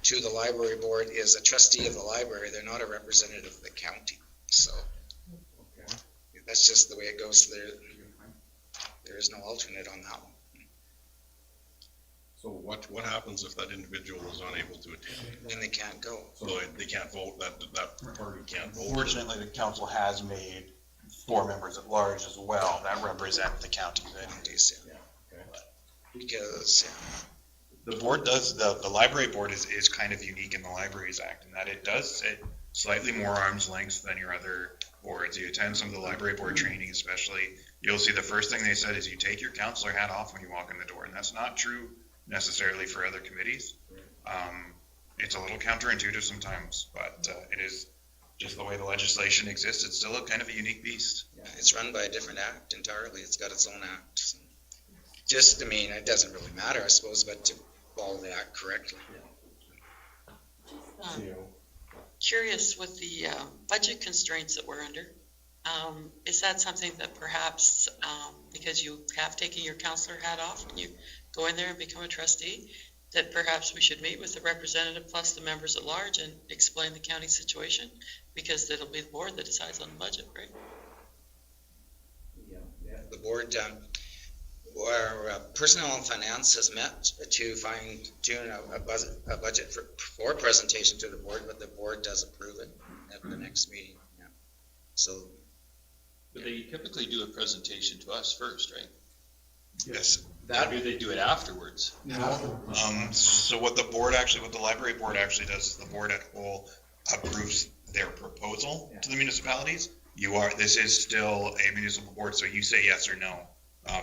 to the library board is a trustee of the library. They're not a representative of the county. So that's just the way it goes. There is no alternate on that one. So what happens if that individual is unable to attend? Then they can't go. So they can't vote, that party can't vote? Fortunately, the council has made 4 members at large as well that represent the county. Because The board does, the library board is kind of unique in the Libraries Act in that it does sit slightly more arm's length than your other boards. You attend some of the library board training especially, you'll see the first thing they said is you take your counselor hat off when you walk in the door, and that's not true necessarily for other committees. It's a little counterintuitive sometimes, but it is just the way the legislation exists. It's still a kind of a unique beast. it's run by a different act entirely. It's got its own act. So just, I mean, it doesn't really matter, I suppose, but to follow the act correctly. Curious with the budget constraints that we're under, is that something that perhaps, because you have taken your counselor hat off and you go in there and become a trustee, that perhaps we should meet with the representative plus the members at large and explain the county situation? Because it'll be the board that decides on the budget, right? The board, our personnel and finance has met to fine tune a budget for presentation to the board, but the board does approve it at the next meeting. Yeah. So. But they typically do a presentation to us first, right? Yes. Or do they do it afterwards? So what the library board actually does is the board at whole approves their proposal to the municipalities. This is still a municipal board, so you say yes or no.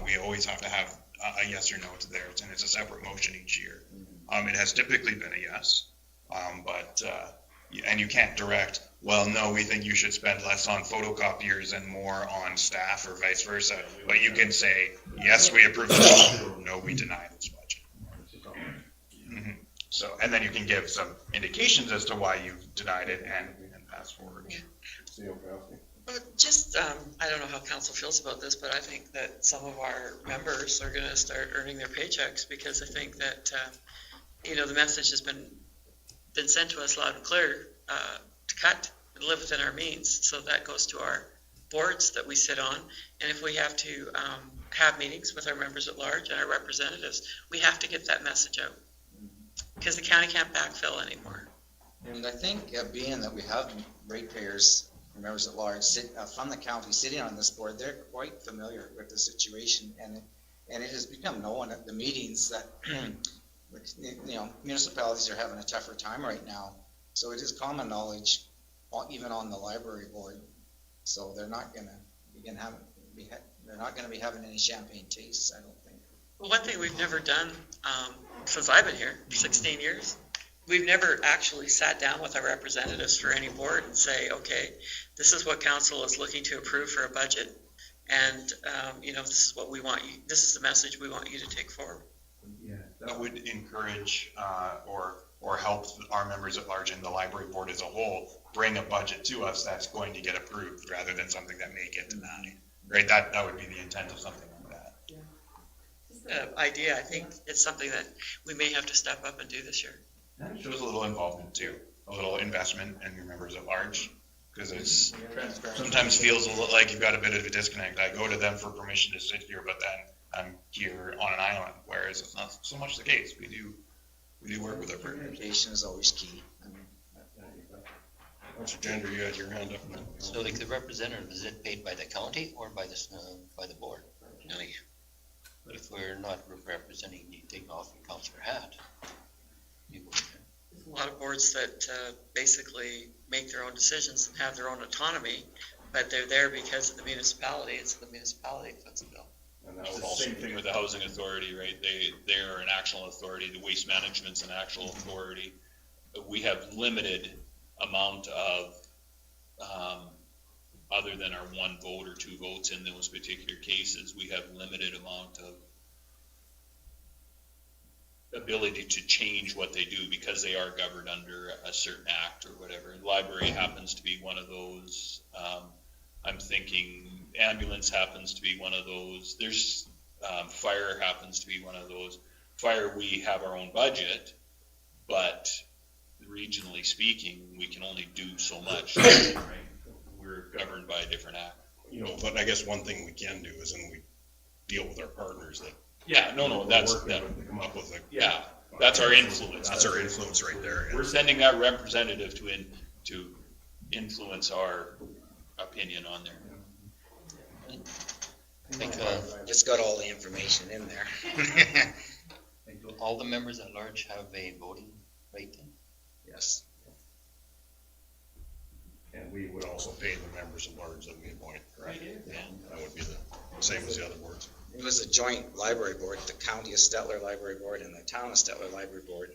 We always have to have a yes or no to theirs, and it's a separate motion each year. It has typically been a yes, and you can't direct, well, no, we think you should spend less on photocopiers and more on staff or vice versa. But you can say, yes, we approve this, or no, we deny this budget. Mm-hmm. So, and then you can give some indications as to why you denied it and pass forward. But just, I don't know how council feels about this, but I think that some of our members are going to start earning their paychecks because I think that, the message has been sent to us loud and clear to cut and live within our means. So that goes to our boards that we sit on. And if we have to have meetings with our members at large and our representatives, we have to get that message out because the county can't backfill anymore. And I think being that we have ratepayers, members at large from the county sitting on this board, they're quite familiar with the situation, and it has become known at the meetings that municipalities are having a tougher time right now. So it is common knowledge, even on the library board. So they're not going to be having any champagne tastes, I don't think. Well, one thing we've never done since I've been here, 16 years, we've never actually sat down with our representatives for any board and say, okay, this is what council is looking to approve for a budget. And, this is what we want you, this is the message we want you to take forward. That would encourage, or help our members at large and the library board as a whole bring a budget to us that's going to get approved rather than something that may get denied. Right? That would be the intent of something like that. Idea, I think it's something that we may have to step up and do this year. And it shows a little involvement too, a little investment in your members at large. Because it's sometimes feels a little like you've got a bit of a disconnect. I go to them for permission to sit here, but then I'm here on an island, whereas it's not so much the case. We do work with our partners. Communication is always key. Mr. Gender, you had your hand up. So like the representative, is it paid by the county or by the board? County. But if we're not representing, you take off your councillor hat. There's a lot of boards that basically make their own decisions and have their own autonomy, but they're there because of the municipality. It's the municipality that puts the bill. And that It's would the also same thing with the housing authority, right? They're an actual authority, the waste management's an actual authority. We have limited amount of, other than our 1 vote or 2 votes in those particular cases, we have limited amount of ability to change what they do because they are governed under a certain act or whatever. Library happens to be one of those. I'm thinking ambulance happens to be one of those. There's fire happens to be one of those. Fire, we have our own budget, but regionally speaking, we can only do so much. Right? We're governed by a different act. But I guess one thing we can do is then we deal with our partners that. Yeah, no, that's working with to come up with that's our influence. That's our influence right there. We're sending that representative to influence our opinion on there. I think It's got all the information in there. all the members at large have a voting right then? Yes. And we would also pay the members at large that we appoint, correct? Yeah. That would be the same as the other boards. It was a joint library board, the county of Stettler Library Board and the town of Stettler Library Board.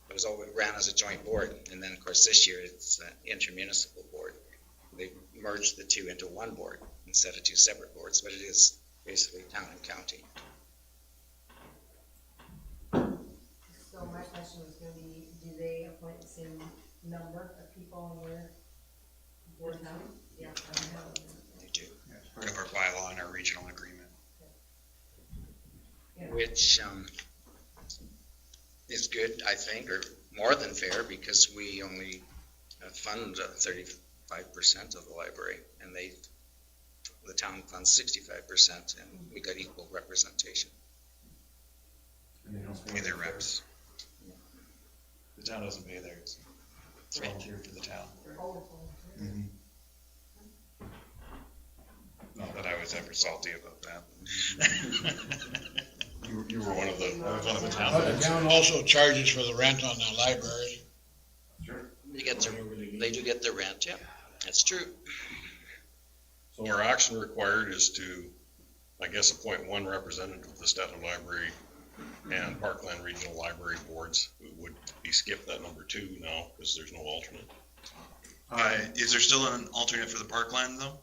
It was always ran as a joint board, and then of course this year it's an intermunicipal board. They merged the two into one board instead of 2 separate boards, but it is basically town and county. So my question was gonna be, do they appoint the same number of people on their board now? Yeah. They do. Part of our bylaw and our regional agreement. Which is good, I think, or more than fair, because we only fund 35% of the library, and the town funds 65%, and we got equal representation. Pay their reps. The town doesn't pay theirs. It's volunteer for the town. Mhm. Not that I was ever salty about that. You were one of the But the town also charges for the rent on the library. They do get their rent, yeah, that's true. So our action required is to, I guess, appoint 1 representative of the Stettler Library and Parkland Regional Library Boards. We would be skipped that number 2 now, because there's no alternate. Is there still an alternate for the Parkland though?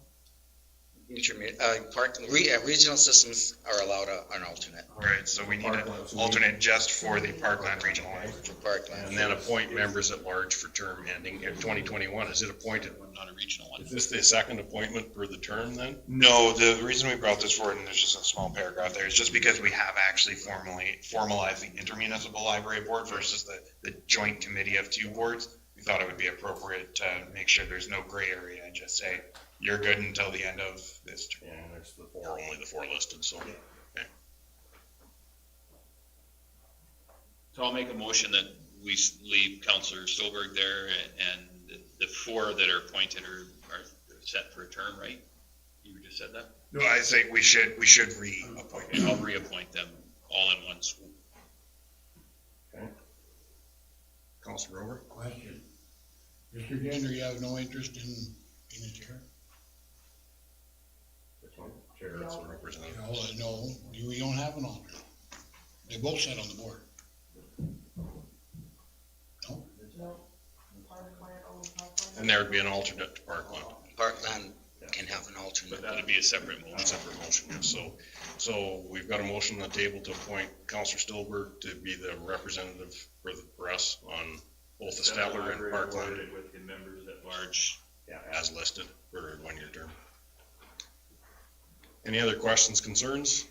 Regional systems are allowed an alternate Right, so we need an alternate just for the Parkland Regional Library. for Parkland. And then appoint members at large for term ending in 2021. Is it appointed? Not a regional one. Is this the second appointment for the term then? No, the reason we brought this forward, and there's just a small paragraph there, is just because we have actually formalized the intermunicipal library board versus the joint committee of 2 boards. We thought it would be appropriate to make sure there's no gray area and just say, you're good until the end of this term. Yeah, there's only the 4 listed, so. So I'll make a motion that we leave Councillor Stolberg there and the 4 that are appointed are set for a term, right? You just said that? No, I think we should reappoint. Okay, I'll reappoint them all in one swoop. Councilor Grover? Question. Mr. Gender, you have no interest in being a chair? Chair, it's a representative. No, we don't have an alternate. They both sit on the board. No? And there would be an alternate to Parkland. Parkland can have an alternate. But that'd be a separate motion. Separate motion, yeah. So we've got a motion on the table to appoint Counselor Stillberg to be the representative for us on both the Statler and Parkland. With the members at large. Yeah, as listed for a 1-year term. Any other questions, concerns?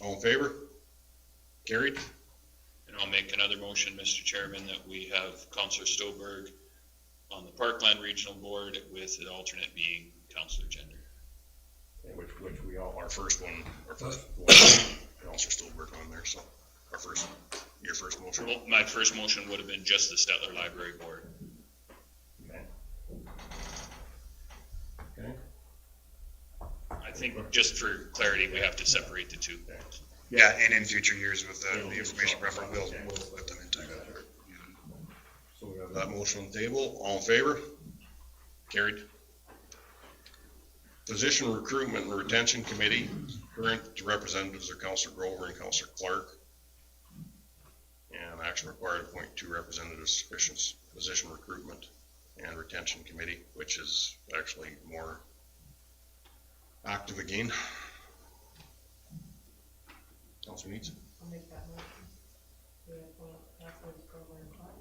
All in favor? Carried? And I'll make another motion, Mr. Chairman, that we have Counselor Stoberg on the Parkland Regional Board with the alternate being Counselor Gender. Which we all, our first one, Counselor Stillberg on there, so your first motion. Well, my first motion would have been just the Stetler Library Board. Okay. I think just for clarity, we have to separate the two. Yeah, and in future years with the information preference, we'll put them in together. So we have that motion on the table. All in favor? Carried. Physician Recruitment and Retention Committee, current representatives are Counselor Grover and Counselor Clark. And action required to appoint 2 representatives sufficient Physician Recruitment and Retention Committee, which is actually more active again. Counselor Needs? I'll make that motion. We appoint Councilors Grover and Clark.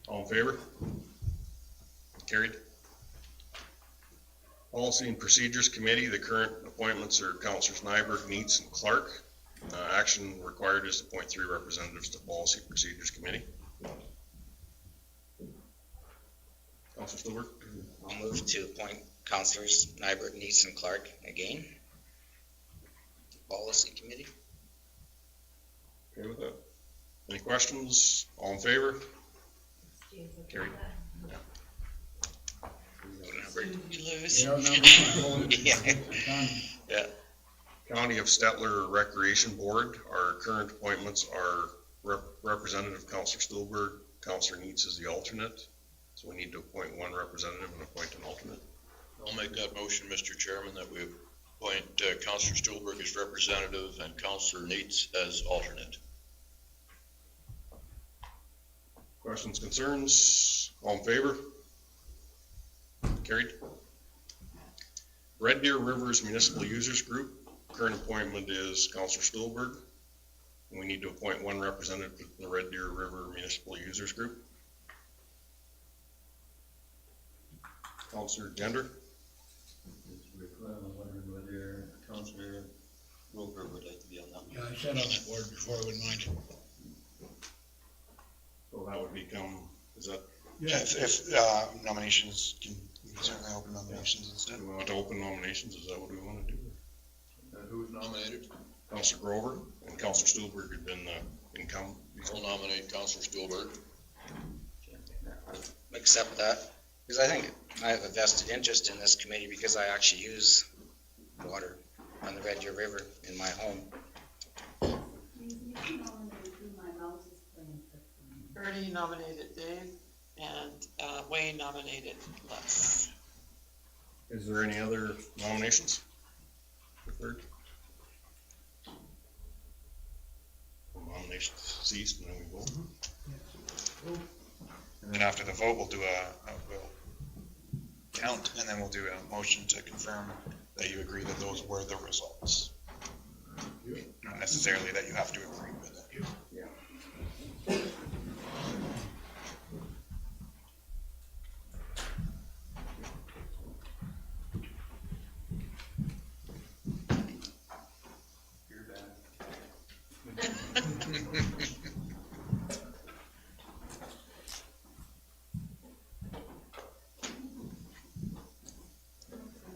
All in favor? Carried. Policy and Procedures Committee, the current appointments are Councilors Nyberg, Neitz, and Clark. Action required is to appoint 3 representatives to Policy and Procedures Committee. Councilor Stillberg? I'll move to appoint Councilors Nyberg, Neitz, and Clark again. Policy Committee. Okay with that? Any questions? All in favor? Carried. You lose. Yeah, no, Yeah. County of Stetler Recreation Board, our current appointments are Representative Counselor Stillberg, Counselor Neitz is the alternate. So we need to appoint 1 representative and appoint an alternate. I'll make that motion, Mr. Chairman, that we appoint Counselor Stillberg as representative and Counselor Neitz as alternate. Questions, concerns? All in favor? Carried. Red Deer Rivers Municipal Users Group, current appointment is Counselor Stillberg. We need to appoint 1 representative to the Red Deer River Municipal Users Group. Counselor Gender? Wondering whether Counselor Grover would like to be on that one. Yeah, I sat on that board before, I wouldn't mind. So that would become, is that, If nominations, we can certainly open nominations instead. do we want to open nominations? Is that what we want to do? Who's nominated? Counselor Grover and Counselor Stillberg had been the incumbent. I'll nominate Counselor Stillberg. Accept that, because I think I have a vested interest in this committee because I actually use water on the Red Deer River in my home. Bernie nominated Dave, and Wayne nominated Les. Is there any other nominations? Third? Nominations ceased and then we vote. And then after the vote, we'll do we'll count, and then we'll do a motion to confirm that you agree that those were the results. Not necessarily that you have to agree with it.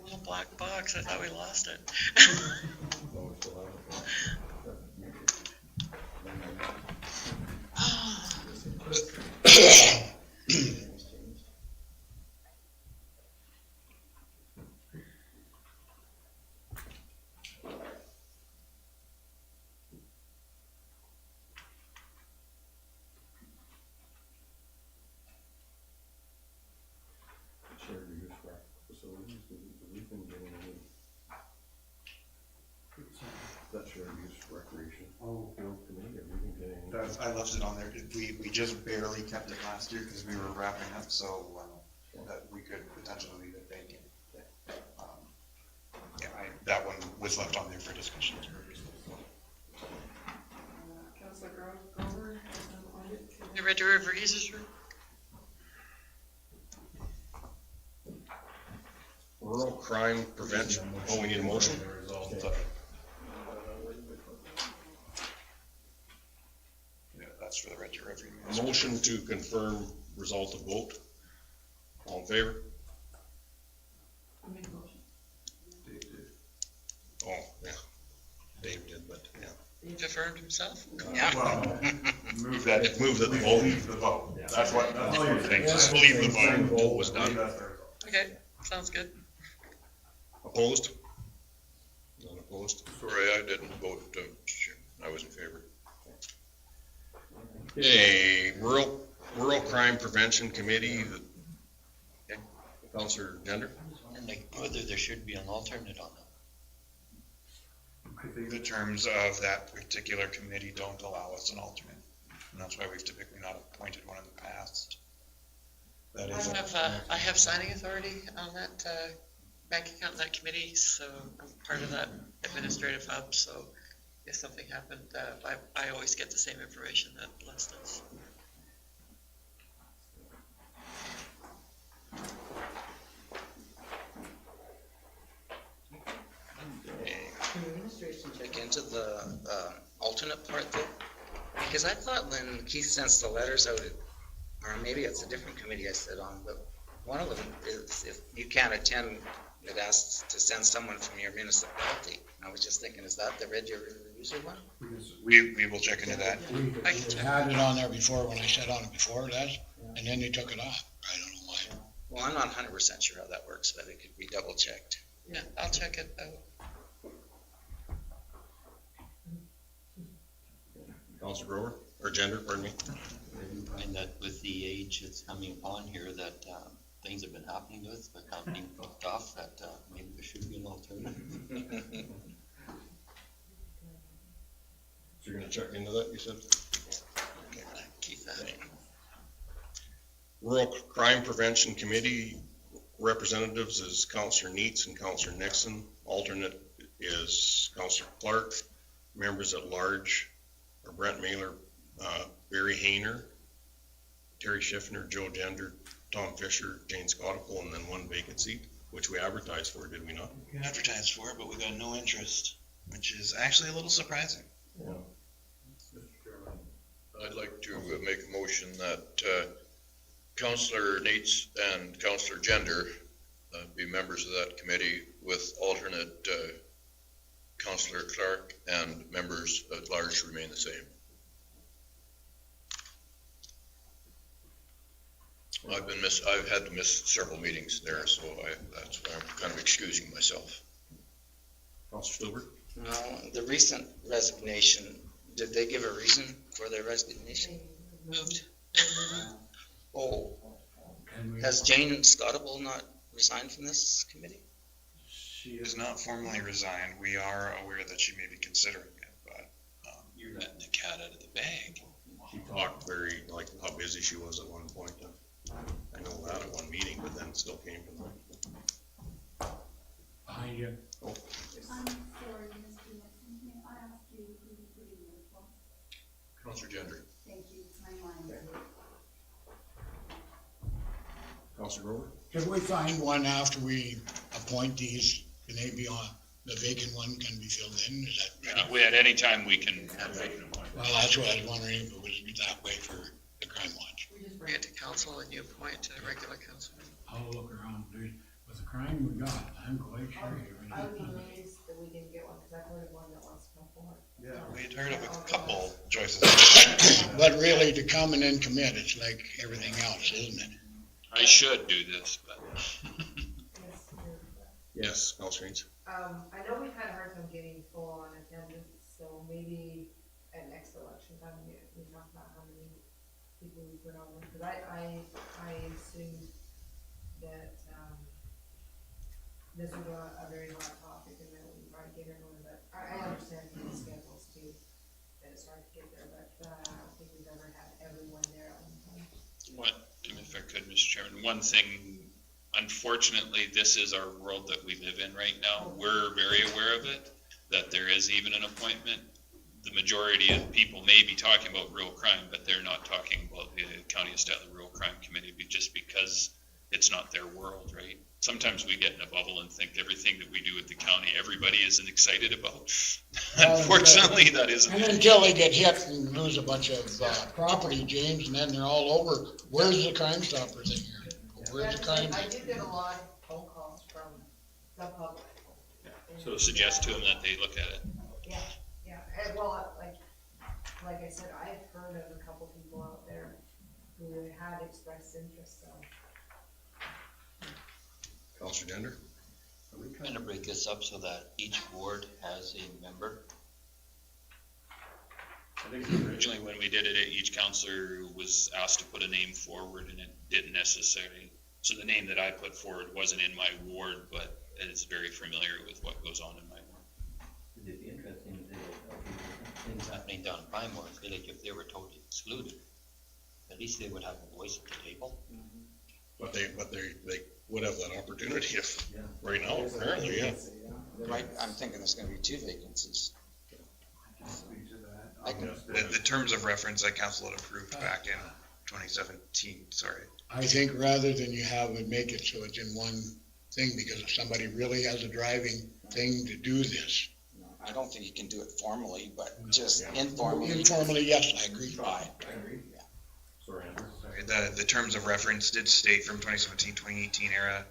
Little black box, I thought we lost it. Shared use facilities, we've been getting any. That shared use recreation. Field committee, have we been getting I left it on there. We just barely kept it last year because we were wrapping up, so that we could potentially leave it vacant. That one was left on there for discussion. Councilor Grover, the Red Deer River Eases Room. Rural crime prevention. Oh, we need a motion? Yeah, that's for the Red Deer River. A motion to confirm result of vote. All in favor? Oh, yeah. Dave did, but yeah. He affirmed himself. Yeah. Move that. Move that the vote. Leave the vote. That's what, That's all you're saying. just believe the vote was done. Okay, sounds good. Opposed? None opposed? Sorry, I didn't vote, I was in favor. Okay, Rural Crime Prevention Committee, Counselor Gender. And like, whether there should be an alternate on that. The terms of that particular committee don't allow us an alternate, and that's why we've typically not appointed one in the past. That is. I have signing authority on that bank account in that committee, so I'm part of that administrative hub, so if something happened, I always get the same information that Les does. Check into the alternate part though, because I thought when Keith sends the letters out, or maybe it's a different committee I sit on, but one of them is if you can't attend, it asks to send someone from your municipality. I was just thinking, is that the Red Deer River user one? We will check into that. I can We check. had it on there before when I sat on it before, Les, and then they took it off. I don't know why. Well, I'm not 100% sure how that works, but it could be double checked. Yeah, I'll check it out. Counselor Grover, or Gender, pardon me. And that with the age that's coming upon here, that things have been happening with, but not being booked off, that maybe there should be an alternative. So you're gonna check into that, you said? Keith, that. Rural Crime Prevention Committee representatives is Counselor Neitz and Counselor Nixon. Alternate is Counselor Clark. Members at large are Brent Mailer, Barry Hayner, Terry Schiffner, Joe Gender, Tom Fisher, Jane Scottical, and then one vacant seat, which we advertised for, did we not? We advertised for it, but we got no interest, which is actually a little surprising. I'd like to make a motion that Counselor Nates and Counselor Gender be members of that committee with alternate Counselor Clark and members at large remain the same. I've had to miss several meetings there, so that's why I'm kind of excusing myself. Counselor Stilberg? No, the recent resignation, did they give a reason for their resignation? Moved. Oh, And we, has Jane Scottible not resigned from this committee? She has not formally resigned. We are aware that she may be considering it, but You're letting the cat out of the bag. She talked very, like, how busy she was at one point. I know that at one meeting, but then still came from there. behind you, I'm sorry, Mr. Nixon, may I ask you who you put in your phone? Counselor Gender. Thank you, my mind. Counselor Grover? Can we find one after we appoint these? Can they be on, the vacant one can be filled in? Is that ready? We, at any time, we can, Well, that's what I was wondering, if it was that way for the crime watch. We just bring it to council and you appoint to the regular council. I'll look around, dude. With the crime we got, I'm quite sure you're I gonna would be get one. amazed that we didn't get one, because I've heard of one that wants to come forward. yeah, we had heard of a couple choices. But really, to come and then commit, it's like everything else, isn't it? I should do this, but Yes, Counselor Neitz. I know we've had a hard time getting full on attendance, so maybe at next election time, we talk about how many people we put on, because I assumed that, this was a very hot topic, and that we probably get everyone, but I understand people's schedules too, that it's hard to get there, but, I don't think we've ever had everyone there at one time. If I could, Mr. Chairman, one thing, unfortunately, this is our world that we live in right now. We're very aware of it, that there is even an appointment. The majority of people may be talking about rural crime, but they're not talking about the County of Statler Rural Crime Committee just because it's not their world, right? Sometimes we get in a bubble and think everything that we do at the county, everybody isn't excited about. Unfortunately, that isn't. And until they get hit and lose a bunch of property, James, and then they're all over. Where's the Crime Stoppers in here? Where's the crime? I do get a lot of phone calls from the public. So suggest to them that they look at it. Yeah, and well, like I said, I've heard of a couple people out there who had expressed interest, so. Counselor Dender? Are we trying to break this up so that each ward has a member? I think originally when we did it, each counselor was asked to put a name forward and it didn't necessarily, so the name that I put forward wasn't in my ward, but is very familiar with what goes on in my ward. It'd be interesting to things happening down in Primeward, I feel like if they were totally excluded, at least they would have a voice at the table. But they would have that opportunity if, right now, apparently, yeah. Right, I'm thinking there's gonna be 2 vacancies. The terms of reference that council had approved back in 2017, sorry. I think rather than you have it, make it so it's in one thing, because if somebody really has a driving thing to do this. No, I don't think you can do it formally, but just informally. Informally, yes, I agree. Try. The terms of reference did state from 2017, 2018 era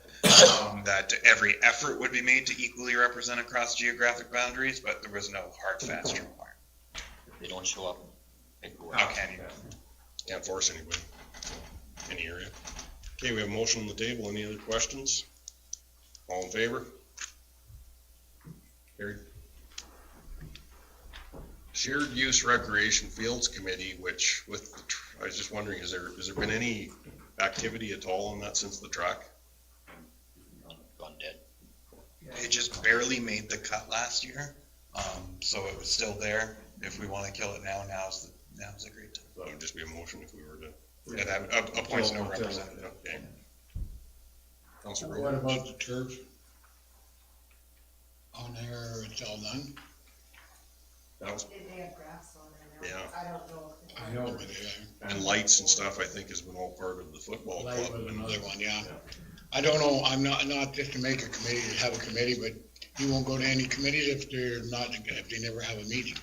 that every effort would be made to equally represent across geographic boundaries, but there was no hard, fast requirement. They don't show up. How can you? Can't force anybody, any area. Okay, we have a motion on the table. Any other questions? All in favor? Carried. Shared Use Recreation Fields Committee, which I was just wondering, has there been any activity at all on that since the track? Gone dead. It just barely made the cut last year, so it was still there. If we want to kill it now, now's a great time. That would just be a motion if we were to. Yeah, that appoints no representative. Okay. Councilor What Rowe? about the turf? On there, it's all done? That was, They have grass on there now. Yeah. I don't know if they. I know. and lights and stuff, I think, has been all part of the football Light club. was And another one, yeah. I don't know, I'm not just to make a committee, to have a committee, but you won't go to any committees if they never have a meeting,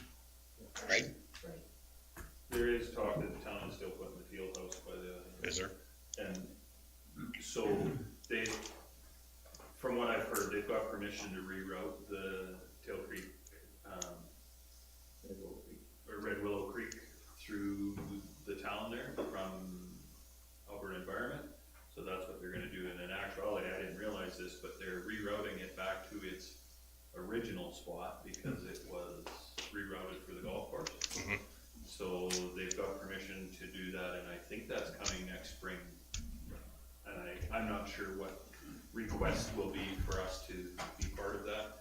right? There is talk that the town is still putting the field house by the. Is there? And so they, from what I've heard, they've got permission to reroute the Tail Creek, or Red Willow Creek through the town there from Alberta Environment. So that's what they're gonna do. And in actuality, I didn't realize this, but they're rerouting it back to its original spot because it was rerouted for the golf course. Mm-hmm. So they've got permission to do that, and I think that's coming next spring. And I'm not sure what request will be for us to be part of that.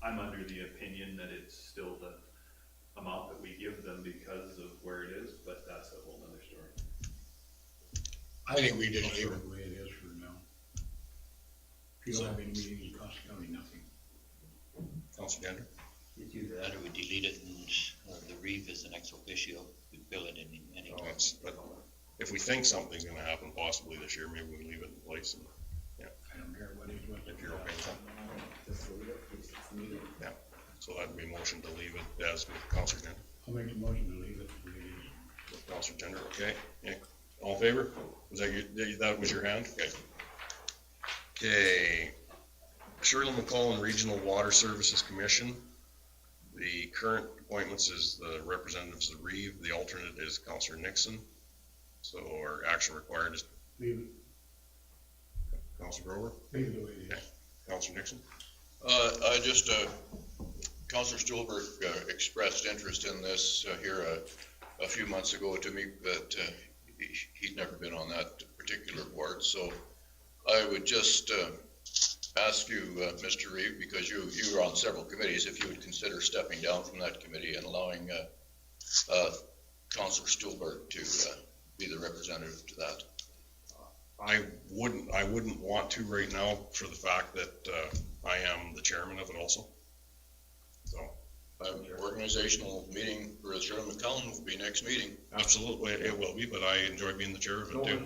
I'm under the opinion that it's still the amount that we give them because of where it is, but that's a whole nother story. I think we just leave it the way it is for now. If you don't have any meetings, it costs the county nothing. Councilor Gander? It's either that or we delete it and the reef is an ex officio, we fill it in any. But if we think something's gonna happen possibly this year, maybe we leave it in place and, I don't care what it is, what if you're okay with that. Yeah, so that'd be a motion to leave it as with Councilor Gander. I'll make the motion to leave it the way it is. With Councilor Gander, okay? Yeah. All in favor? Was that was your hand? Okay. Okay. Shirley McCollum Regional Water Services Commission. The current appointments is the representatives of Reeve, the alternate is Councilor Nixon. So our action required is Leave it, Councilor Grover, leave it the way it is. Councilor Nixon. I just, Councilor Stulberg expressed interest in this here a few months ago to me, but he's never been on that particular board, so I would just ask you, Mr. Reeve, because you were on several committees, if you would consider stepping down from that committee and allowing Councilor Stuhlberg to be the representative to that. I wouldn't want to right now for the fact that I am the chairman of it also. So. Organizational meeting for Shirley McCollum will be next meeting. Absolutely, it will be, but I enjoy being the chair of it too.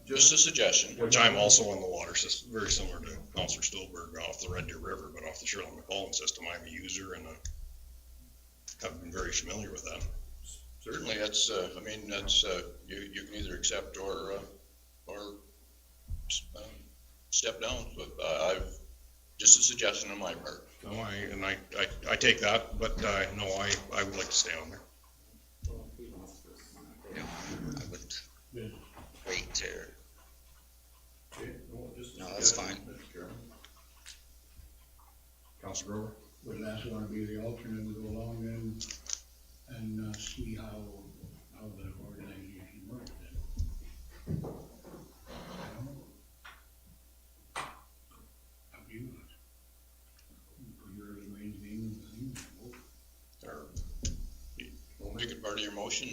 Just a suggestion. Which I'm also on the water system, very similar to Councilor Stillberg off the Red Deer River, but off the Shirley McCollum system, I'm a user and have been very familiar with that. Certainly, that's, you can either accept or step down, but just a suggestion on my part. No, I take that, but no, I would like to stay on there. I would wait to, no, that's fine. Councilor Grover? Would last want to be the alternate and go along then and see how the organization works then. Up to you. Put yours main thing. We'll make it part of your motion,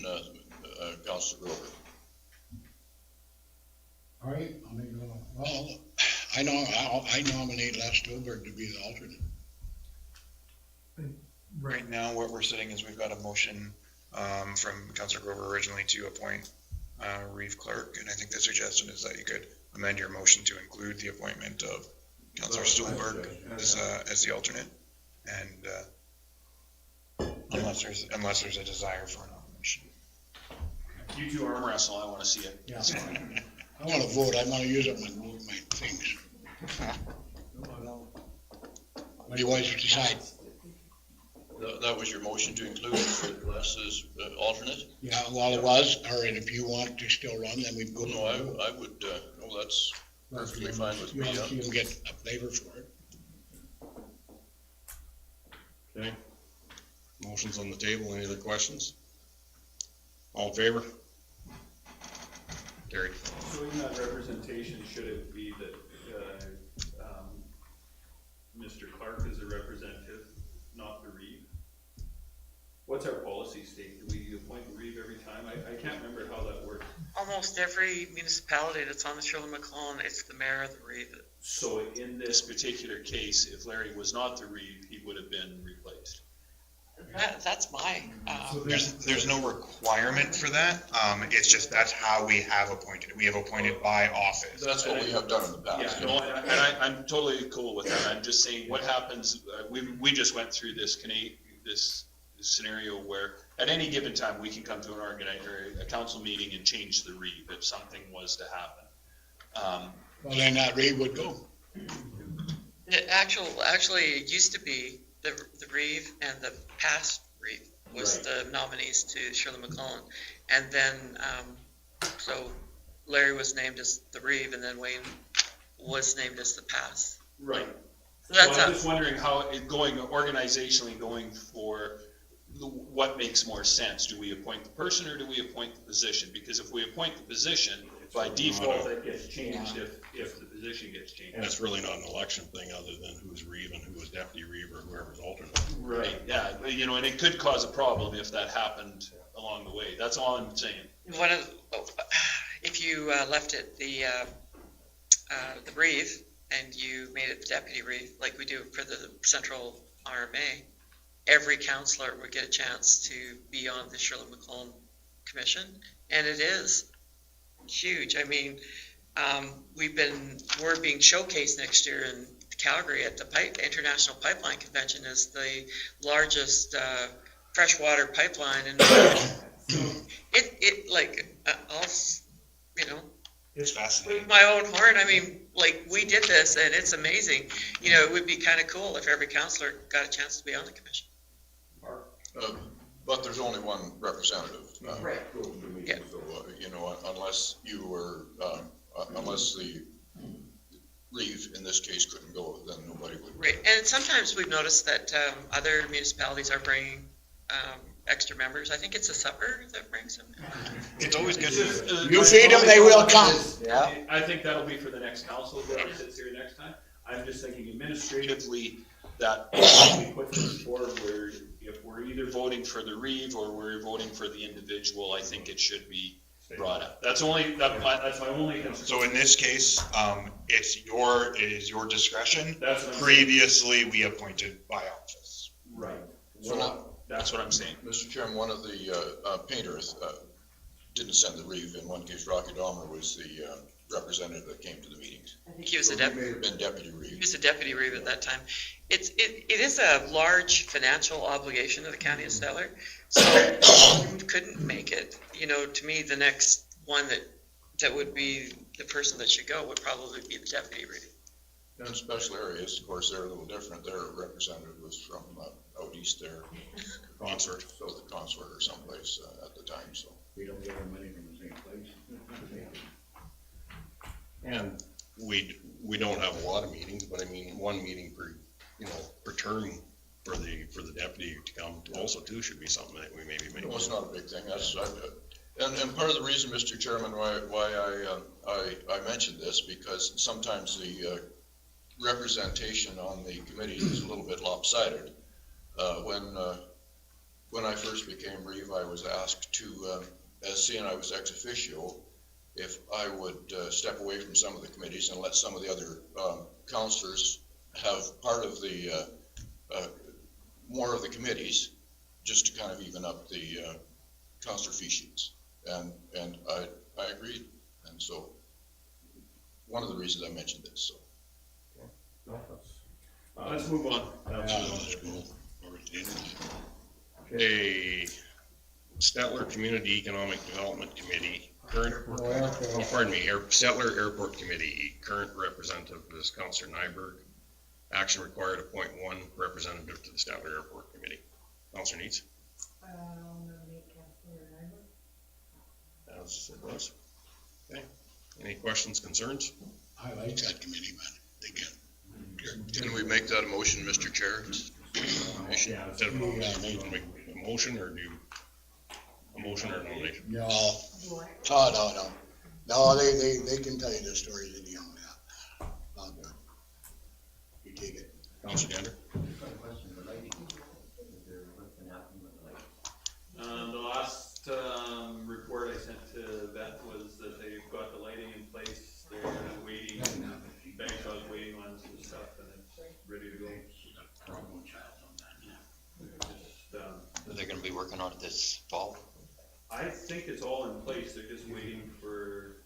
Councilor Grover. All right, I'll make it Well, I nominate Les Stuhlberg to be the alternate. Right now, what we're sitting is we've got a motion from Councilor Grover originally to appoint Reeve Clark, and I think the suggestion is that you could amend your motion to include the appointment of Councilor Stuhlberg as the alternate, and unless there's a desire for a nomination. You two arm wrestle, I wanna see it. Yeah. I want to vote, I want to use up my things. What do you want to decide? That was your motion to include Les as alternate? Yeah, well, it was, or if you want to still run, then we'd go. No, I would, no, that's perfectly fine with me. You can get a flavor for it. Okay. Motion's on the table. Any other questions? All in favor? Carried. So in that representation, should it be that Mr. Clark is a representative, not the Reeve? What's our policy state? Do we appoint the Reeve every time? I can't remember how that works. Almost every municipality that's on the Shirley McCollum, it's the mayor of the Reeve. So in this particular case, if Larry was not the Reeve, he would have been replaced. That's my, There's no requirement for that. It's just that's how we have appointed it. We have appointed by office. That's what we have done in the past. Yeah, no, and I'm totally cool with that. I'm just saying, what happens, we just went through this scenario where at any given time, we can come to a council meeting and change the Reeve if something was to happen. Well, then that Reeve would go. actually, it used to be the Reeve and the past Reeve was the nominees to Shirley McCollum. And then, so Larry was named as the Reeve and then Wayne was named as the past. Right. So that's I'm just wondering how organizationally going for what makes more sense. Do we appoint the person or do we appoint the position? Because if we appoint the position, by default, it gets changed if the position gets changed. And it's really not an election thing other than who's Reeve and who was deputy Reeve or whoever's alternate. Right, yeah, and it could cause a problem if that happened along the way. That's all I'm saying. If you left it the Reeve and you made it the deputy Reeve, like we do for the central RMA, every councillor would get a chance to be on the Shirley McCollum Commission, and it is huge. I mean, we're being showcased next year in Calgary at the International Pipeline Convention as the largest freshwater pipeline in the world. It's fascinating. With my own heart, I mean, like, we did this and it's amazing. It would be kind of cool if every councillor got a chance to be on the commission. But there's only one representative. Right. Yeah. So, unless you were, unless the Reeve in this case couldn't go, then nobody would. Right, and sometimes we've noticed that other municipalities are bringing extra members. I think it's a supper that brings them. It's always good. You feed them, they will come. Yeah. I think that'll be for the next council that sits here next time. I'm just thinking administratively that we put this forward, if we're either voting for the reeve or we're voting for the individual, I think it should be brought up. That's my only concern. So in this case, it is your discretion. That's what I'm saying. Previously, we appointed by office. Right. So That's what I'm saying. Mr. Chairman, one of the painters didn't send the reeve. In one case, Rocky Dahmer was the representative that came to the meetings. I think he was a He deputy. may have been deputy He reeve. was a deputy reeve at that time. It is a large financial obligation of the county of Stellar, so we couldn't make it. To me, the next one that would be the person that should go would probably be the deputy reeve. In special areas, of course, they're a little different. Their representative was from out east there, Consort. south of Consort or someplace at the time, so. We don't get our money from the same place. And we don't have a lot of meetings, but I mean, one meeting per term for the deputy to come also too should be something that we maybe make. No, it's not a big thing. That's, and part of the reason, Mr. Chairman, why I mentioned this, because sometimes the representation on the committee is a little bit lopsided. When I first became reeve, I was asked to, as seeing I was ex officio, if I would step away from some of the committees and let some of the other councilors have part of the more of the committees, just to kind of even up the councilor fee sheets. And I agreed, and so one of the reasons I mentioned this. So Let's move on. Okay, Statler Community Economic Development Committee, Statler Airport Committee, current representative is Councilor Nyberg. Action required, appoint one representative to the Statler Airport Committee. Councilor Neitz? I'll nominate Councilor Nyberg. As it was. Okay, any questions, concerns? I like that committee, man. They can. can we make that a motion, Mr. Chair? Yeah. Instead of make a motion or do a motion or a nomination? No, no, they can tell you the stories of the young man. All good. You take it. Councilor Gander? The last report I sent to Beth was that they've got the lighting in place, they're waiting, Bangkok waiting on some stuff, and it's ready to go. Are they gonna be working on it this fall? I think it's all in place, they're just waiting for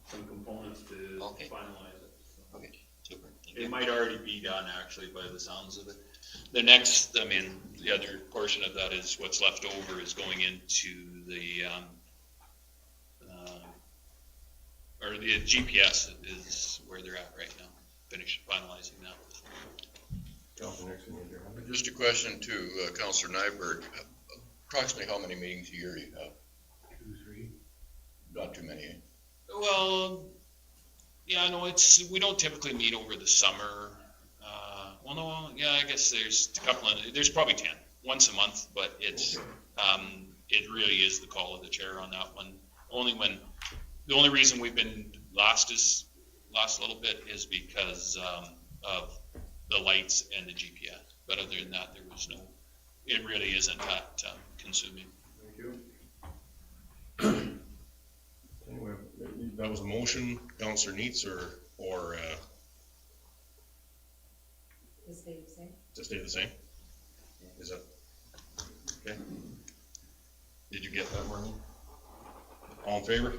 some components to finalize it. So. Okay, super. It might already be done actually by the sounds of it. The next, the other portion of that is what's left over is going into the, or the GPS is where they're at right now, finalizing that. Just a question to Councilor Nyberg. Approximately how many meetings a year you have? 2, 3. Not too many. Well, yeah, no, we don't typically meet over the summer. I guess there's a couple there's probably 10, once a month, but it really is the call of the chair on that one. The only reason we've been lost a little bit is because of the lights and the GPS. But other than that, it really isn't that consuming. Okay, that was a motion, Councilor Neitz, or To stay the same? to stay the same? Is that, okay? Did you get that, Marlene? All in favor?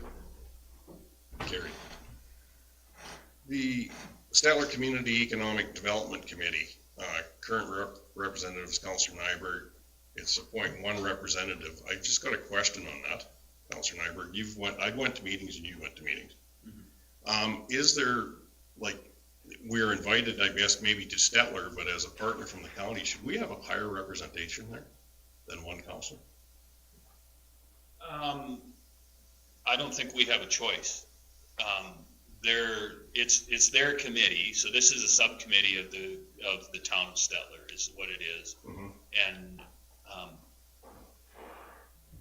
Carried. The Statler Community Economic Development Committee, current representative is Councilor Nyberg. It's appoint one representative. I've just got a question on that, Councilor Nyberg. I went to meetings and you went to meetings. Is there, we're invited, I guess, maybe to Statler, but as a partner from the county, should we have a higher representation there than one councilor? I don't think we have a choice. It's their committee, so this is a subcommittee of the town of Statler is what it is. Mm-hmm. And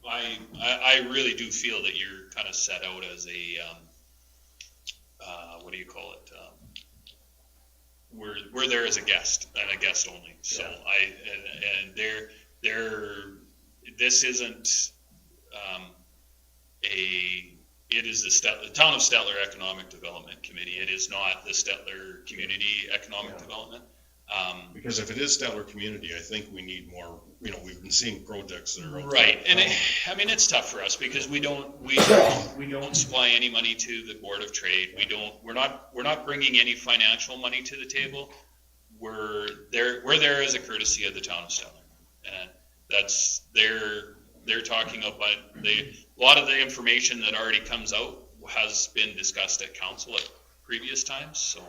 I really do feel that you're kind of set out as a, what do you call it? We're there as a guest and a guest only. So this isn't, it is the Town of Stettler Economic Development Committee. It is not the Stettler Community Economic Development. Because if it is Stettler community, I think we need more, we've been seeing projects that are. Right, and it's tough for us because we don't supply any money to the Board of Trade. We're not bringing any financial money to the table. We're there as a courtesy of the Town of Stettler. And that's, they're talking about, a lot of the information that already comes out has been discussed at council at previous times, so,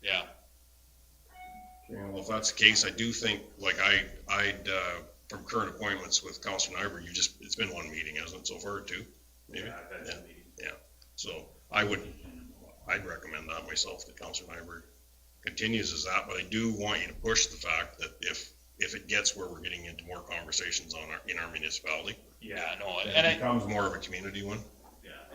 yeah. Okay, well, if that's the case, I do think, like, I'd from current appointments with Councilor Nyberg, it's been one meeting, hasn't it, so far, two, maybe? Yeah, so I'd recommend that myself, that Councilor Nyberg continues as that, but I do want you to push the fact that if it gets where we're getting into more conversations in our municipality. Yeah, no, and it becomes more of a community one.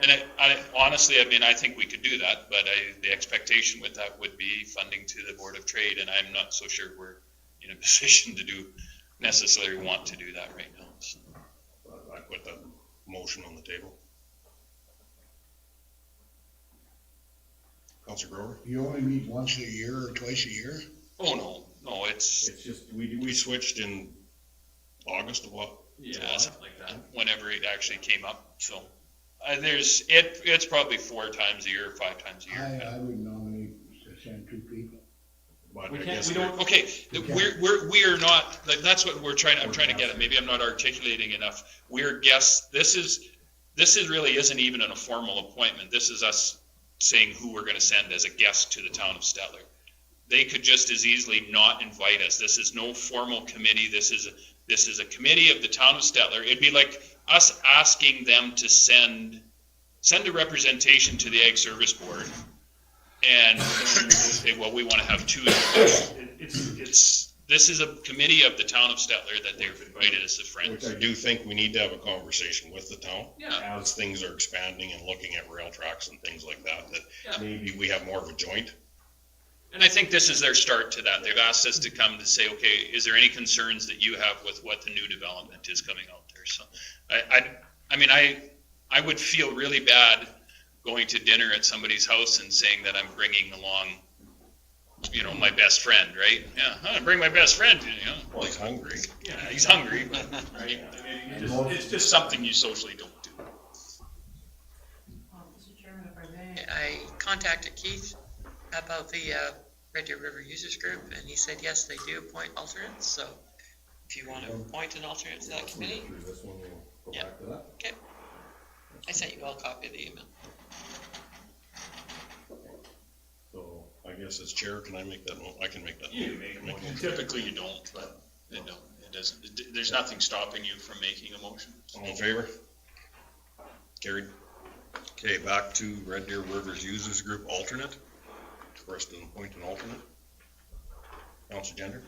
And I honestly, I think we could do that, but the expectation with that would be funding to the Board of Trade, and I'm not so sure we're in a position to necessarily want to do that right now. So. I put that motion on the table. Councilor Grover? You only meet once a year or twice a year? Oh, no, it's just, we switched in August of what? Yeah, something like that. Whenever it actually came up, so. It's probably 4 times a year, 5 times a year. I would nominate to send 2 people. But we don't, okay, we're not, that's what I'm trying to get at. Maybe I'm not articulating enough. We're guests. This really isn't even a formal appointment. This is us saying who we're going to send as a guest to the Town of Stettler. They could just as easily not invite us. This is no formal committee. This is a committee of the Town of Stettler. It'd be like us asking them to send a representation to the Ag Service Board, and say, well, we want to have 2. This is a committee of the Town of Stettler that they've invited us as friends. Which I do think we need to have a conversation with the town. Yeah. As things are expanding and looking at rail tracks and things like that maybe we have more of a joint. And I think this is their start to that. They've asked us to come to say, okay, is there any concerns that you have with what the new development is coming out there? So I would feel really bad going to dinner at somebody's house and saying that I'm bringing along, my best friend, right? Yeah, I'm gonna bring my best friend, Well, he's hungry. Yeah, he's hungry, but, right? It's just something you socially don't do. Mr. Chairman, if I may, I contacted Keith about the Red Deer River Users Group, and he said, yes, they do appoint alternates, so if you want to appoint an alternate to that committee. Yeah. Okay. I sent you all a copy of the email. So I guess as chair, can I make that? I can make that. You make a motion. Typically you don't, but it doesn't. There's nothing stopping you from making a motion. All in favor? Carried. Okay, back to Red Deer Rivers Users Group alternate. First, appoint an alternate. Councilor Gender.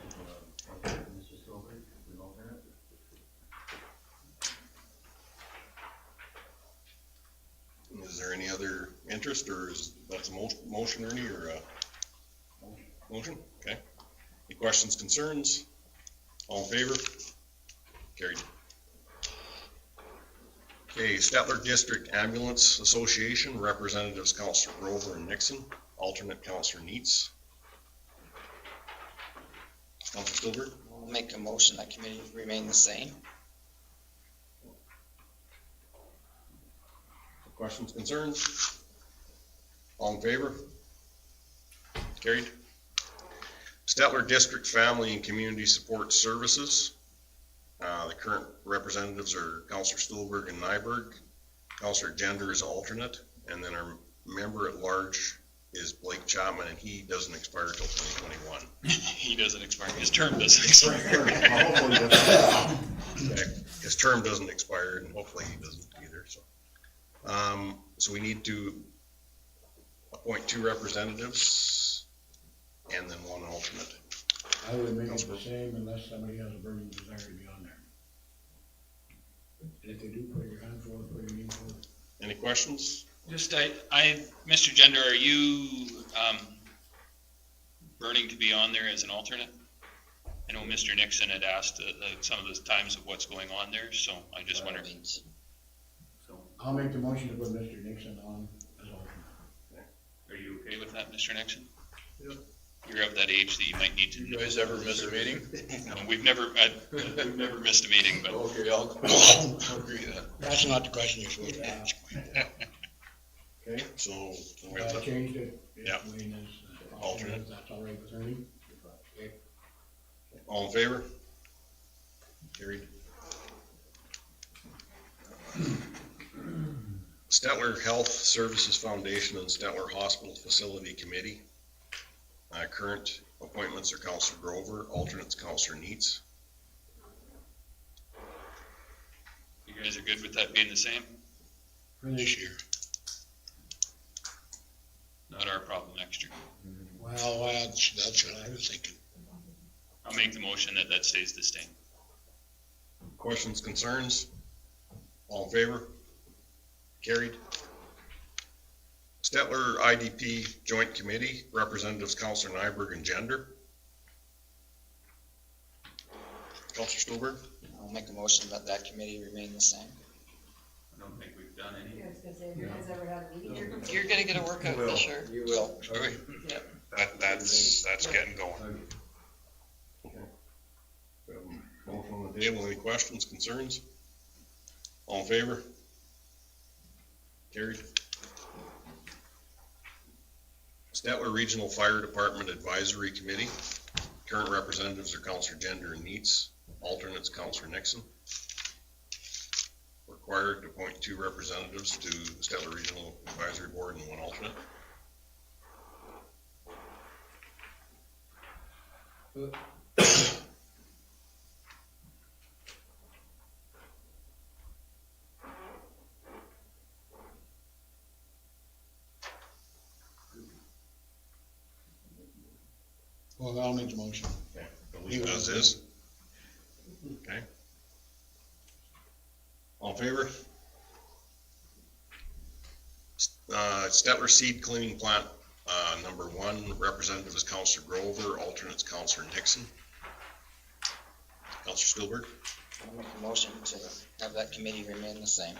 Is there any other interest, or is that a motion, Ernie, or a motion? Okay. Any questions, concerns? All in favor? Carried. Okay, Stettler District Ambulance Association, representatives Councilor Grover and Nixon, alternate Councilor Neitz. Councilor Stilberg? We'll make a motion that committee remain the same. Questions, concerns? All in favor? Carried. Stettler District Family and Community Support Services. The current representatives are Councilor Stilberg and Nyberg. Councilor Gender is alternate, and then our member at large is Blake Chapman, and he doesn't expire till 2021. He doesn't expire. His term doesn't expire. Okay. His term doesn't expire, and hopefully he doesn't either. So we need to appoint 2 representatives and then 1 alternate. I would make it the same unless somebody has a burning desire to be on there. And if they do, put your hand forward, put your name forward. Any questions? Just, Mr. Gender, are you, burning to be on there as an alternate? I know Mr. Nixon had asked, some of the times of what's going on there, so I just wondered. I'll make the motion to put Mr. Nixon on as alternate. Are you okay with that, Mr. Nixon? Yep. You're of that age that you might need to. You guys ever miss a meeting? No, we've never missed a meeting, but. Okay, I'll agree with that. That's not the question you're supposed to ask. Okay, so we have I to, changed it. Yeah. Wayne is Alternate. if That's all right with Ernie? Okay. all in favor? Carried. Stettler Health Services Foundation and Stettler Hospital Facility Committee. Current appointments are Counselor Grover, alternates Counselor Neitz. You guys are good with that being the same? For this year. Not our problem next year. Well, that's what I was thinking. I'll make the motion that that stays the same. Questions, concerns? All in favor? Carried. Stettler IDP Joint Committee, Representatives Counselor Nyberg and Gender. Counselor Stolberg? I'll make a motion that that committee remain the same. I don't think we've done any. I was gonna say, have you guys ever had a meeting? You're gonna get a workout this year. You will. Okay. That's getting going. Motion on the table, any questions, concerns? All in favor? Carried. Stettler Regional Fire Department Advisory Committee. Current representatives are Counselor Gender and Neitz, alternates Counselor Nixon. Required to appoint 2 representatives to the Stettler Regional Advisory Board and 1 alternate. Well, I'll make the motion. Okay. Leave it as is. Okay. All in favor? Stettler Seed Cleaning Plant, number 1, representative is Counselor Grover, alternates Counselor Nixon. Counselor Stillberg, I'll make a motion to have that committee remain the same.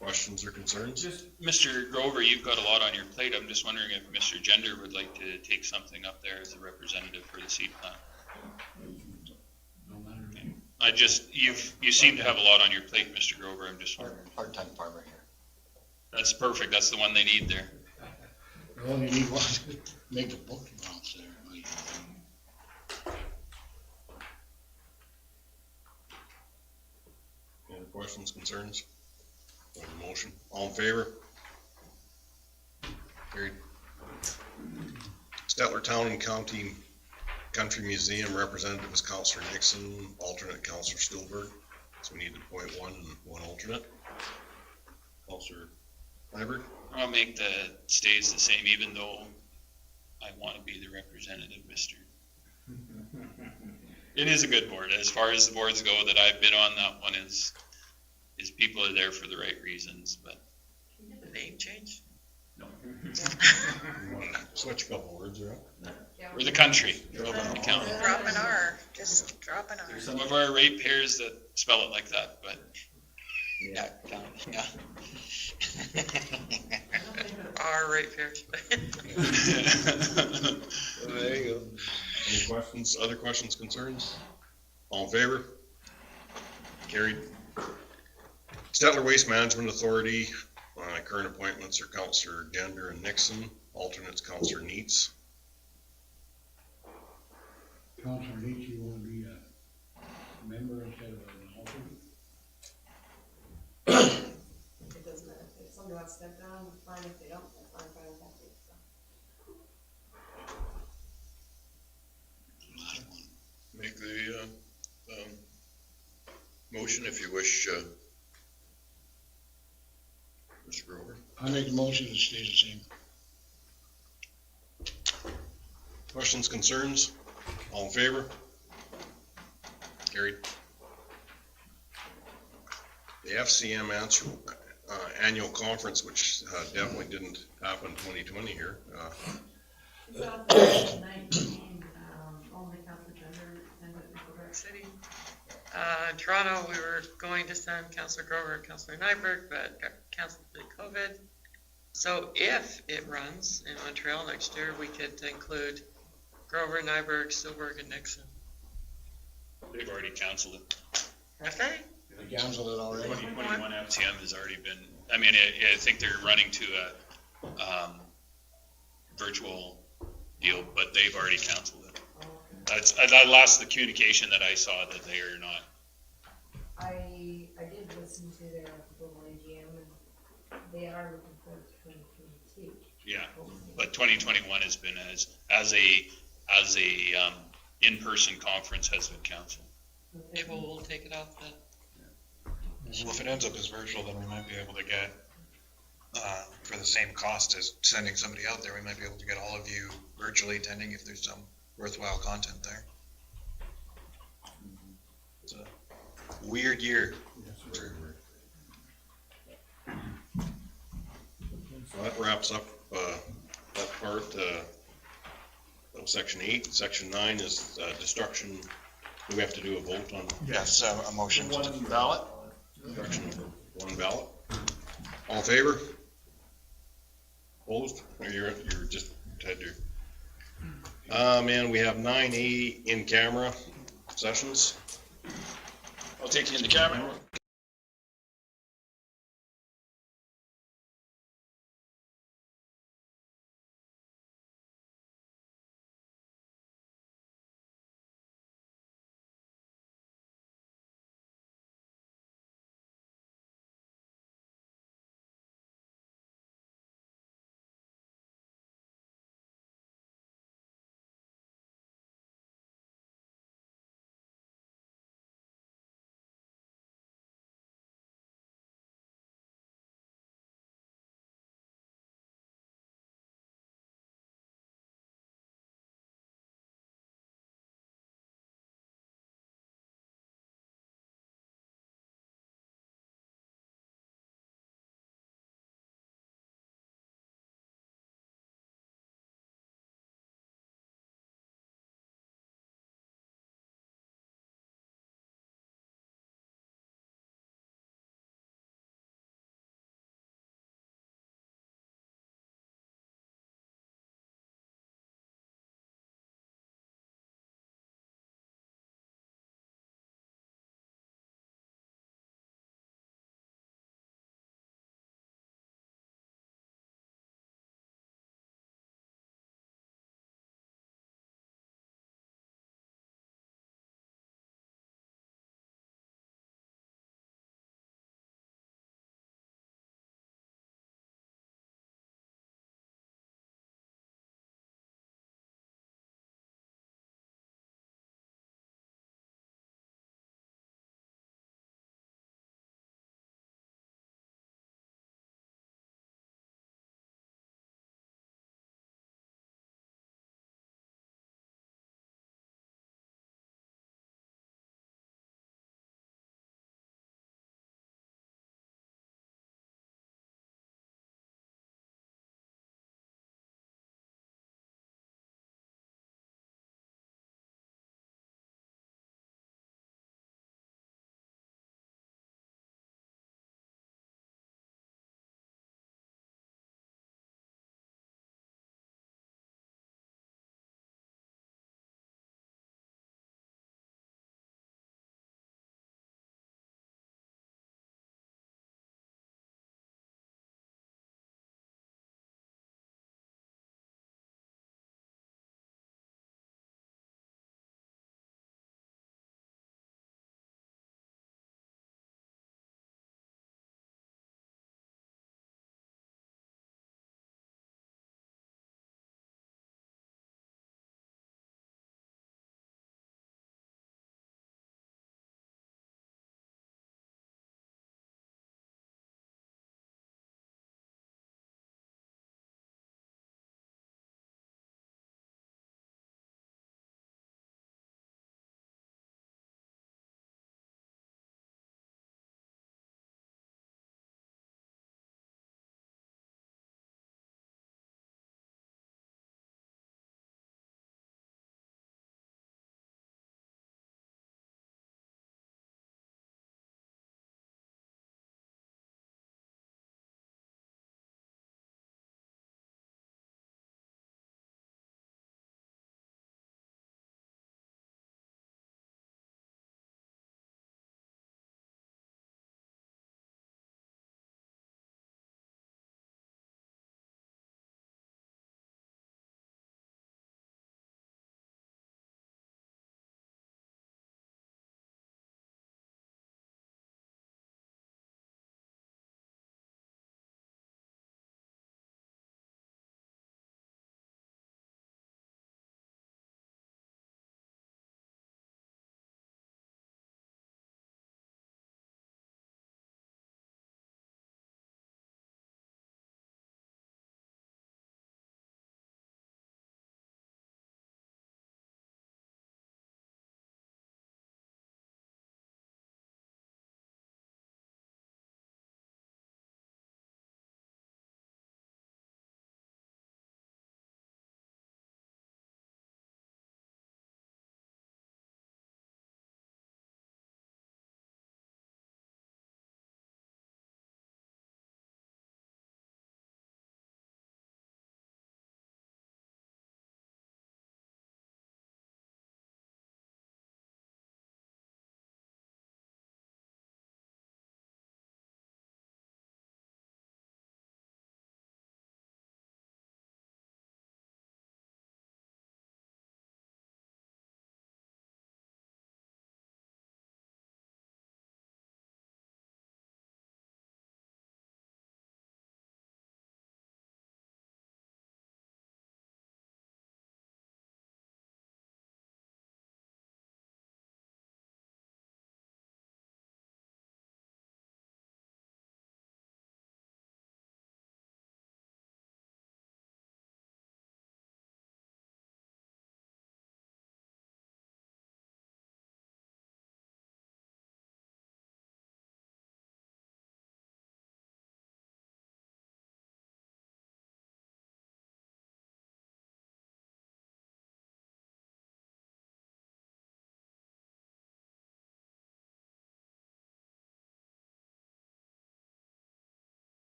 questions or concerns? Just, Mr. Grover, you've got a lot on your plate. I'm just wondering if Mr. Gender would like to take something up there as a representative for the seed plant. No matter. You seem to have a lot on your plate, Mr. Grover. I'm just wondering. Part-time farmer here. That's perfect. That's the one they need there. You only need one to make the book bounce there. Any other questions, concerns? On the motion, all in favor? Carried. Stettler Town and County Country Museum, representative is Counselor Nixon, alternate Counselor Stillberg. So we need to appoint 1 and 1 alternate. Counselor Nyberg? I'll make the stays the same, even though I want to be the representative, Mr. It is a good board. As far as the boards go that I've been on, that one is people are there for the right reasons, but. Can you get the name change? No. You want to switch a couple words around? We're the country. Drop County. an R, just drop an R. There's some of our ratepayers that spell it like that, but. Yeah, yeah. R right here. There you go. Any questions, other questions, concerns? All in favor? Carried. Stettler Waste Management Authority, current appointments are Counselor Gender and Nixon, alternates Counselor Neitz. Counselor Leach, you want to be a member instead of an alternate? It doesn't matter, if somebody wants to step down, fine, if they don't, I'm fine with that, so. Make the, motion if you wish, Mr. Grover. I make the motion that stays the same. Questions, concerns? All in favor? Carried. the FCM annual conference, which definitely didn't happen in 2020 here. Is that the 19, only Council Gender attended in Quebec City? In Toronto, we were going to send Councillor Grover and Councillor Nyberg, but got canceled due to COVID. So if it runs in Montreal next year, we could include Grover, Nyberg, Silberg, and Nixon. They've already canceled it. Have they? They canceled it already. 2021 FCM has already been, I mean, I think they're running to a virtual deal, but they've already canceled it. That's, I lost the communication that I saw that they are not. I did listen to their global AGM and they are looking forward to 2022. Yeah, but 2021 has been as a in-person conference has been canceled. Maybe we'll take it off then. Well, if it ends up as virtual, then we might be able to get, for the same cost as sending somebody out there, we might be able to get all of you virtually attending if there's some worthwhile content there. It's a weird year. So that wraps up that part of section 8. Section 9 is destruction. Do we have to do a vote on Yes, a motion. One ballot? destruction of one ballot? All in favor? Opposed? Or you're just had your. And we have 9A in camera sessions. I'll take you in the camera.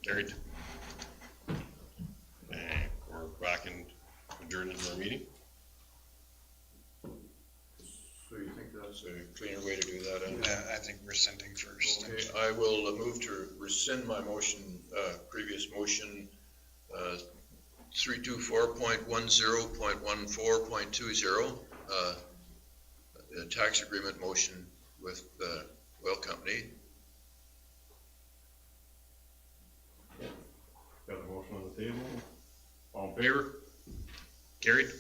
Carried. And we're back in adjourned into our meeting. So you think that's a cleaner way to do that? Andrew? I think rescinding first. Okay, I will move to rescind my motion, previous motion, 324.10.14.20, the tax agreement motion with the oil company. Got a motion on the table. All in favor? Carried.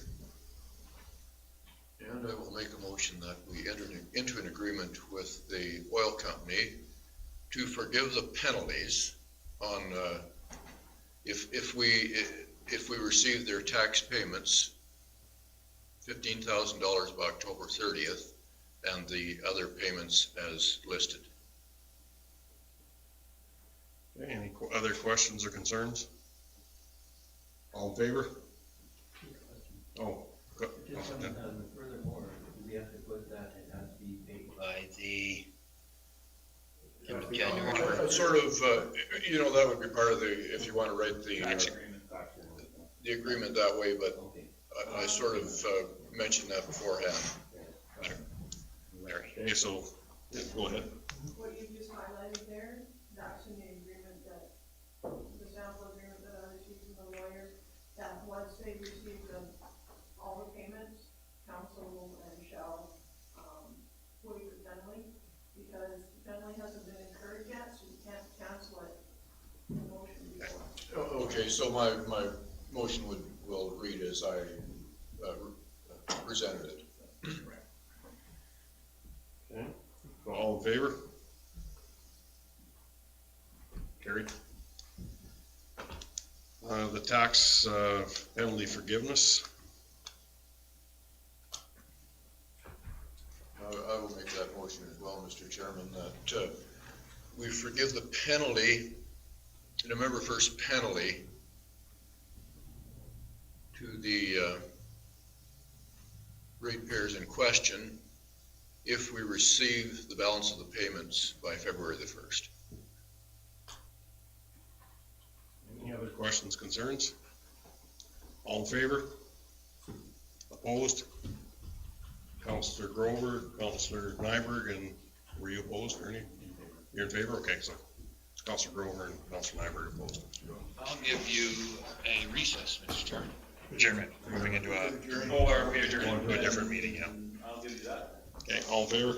And I will make a motion that we enter into an agreement with the oil company to forgive the penalties on, if we receive their tax payments, $15,000 by October 30th, and the other payments as listed. Okay, any other questions or concerns? All in favor? Oh. Furthermore, do we have to put that it has to be paid by the end of January? Sort of, that would be part of the, if you want to write the agreement that way, but I sort of mentioned that beforehand. Okay, so, go ahead. What you just highlighted there, that's in the agreement that, the sample agreement that I received from the lawyer, that once they receive all the payments, council will and shall, waive the penalty, because the penalty hasn't been incurred yet, so you can't cancel it in the motion before. Okay, so my motion will read as I presented it. Okay, all in favor? Carried. The tax penalty forgiveness. I will make that motion as well, Mr. Chairman, that we forgive the penalty, the November 1st penalty to the ratepayers in question if we receive the balance of the payments by February the 1st. Any other questions, concerns? All in favor? Opposed? Councillor Grover, Councillor Nyberg, and were you opposed, Ernie? You're in favor? Okay, so Councillor Grover and Councillor Nyberg opposed. I'll give you a recess, Mr. Chairman. Chairman, moving into Are we adjourned? Going to a different meeting, yeah. I'll give you that. Okay, all in favor?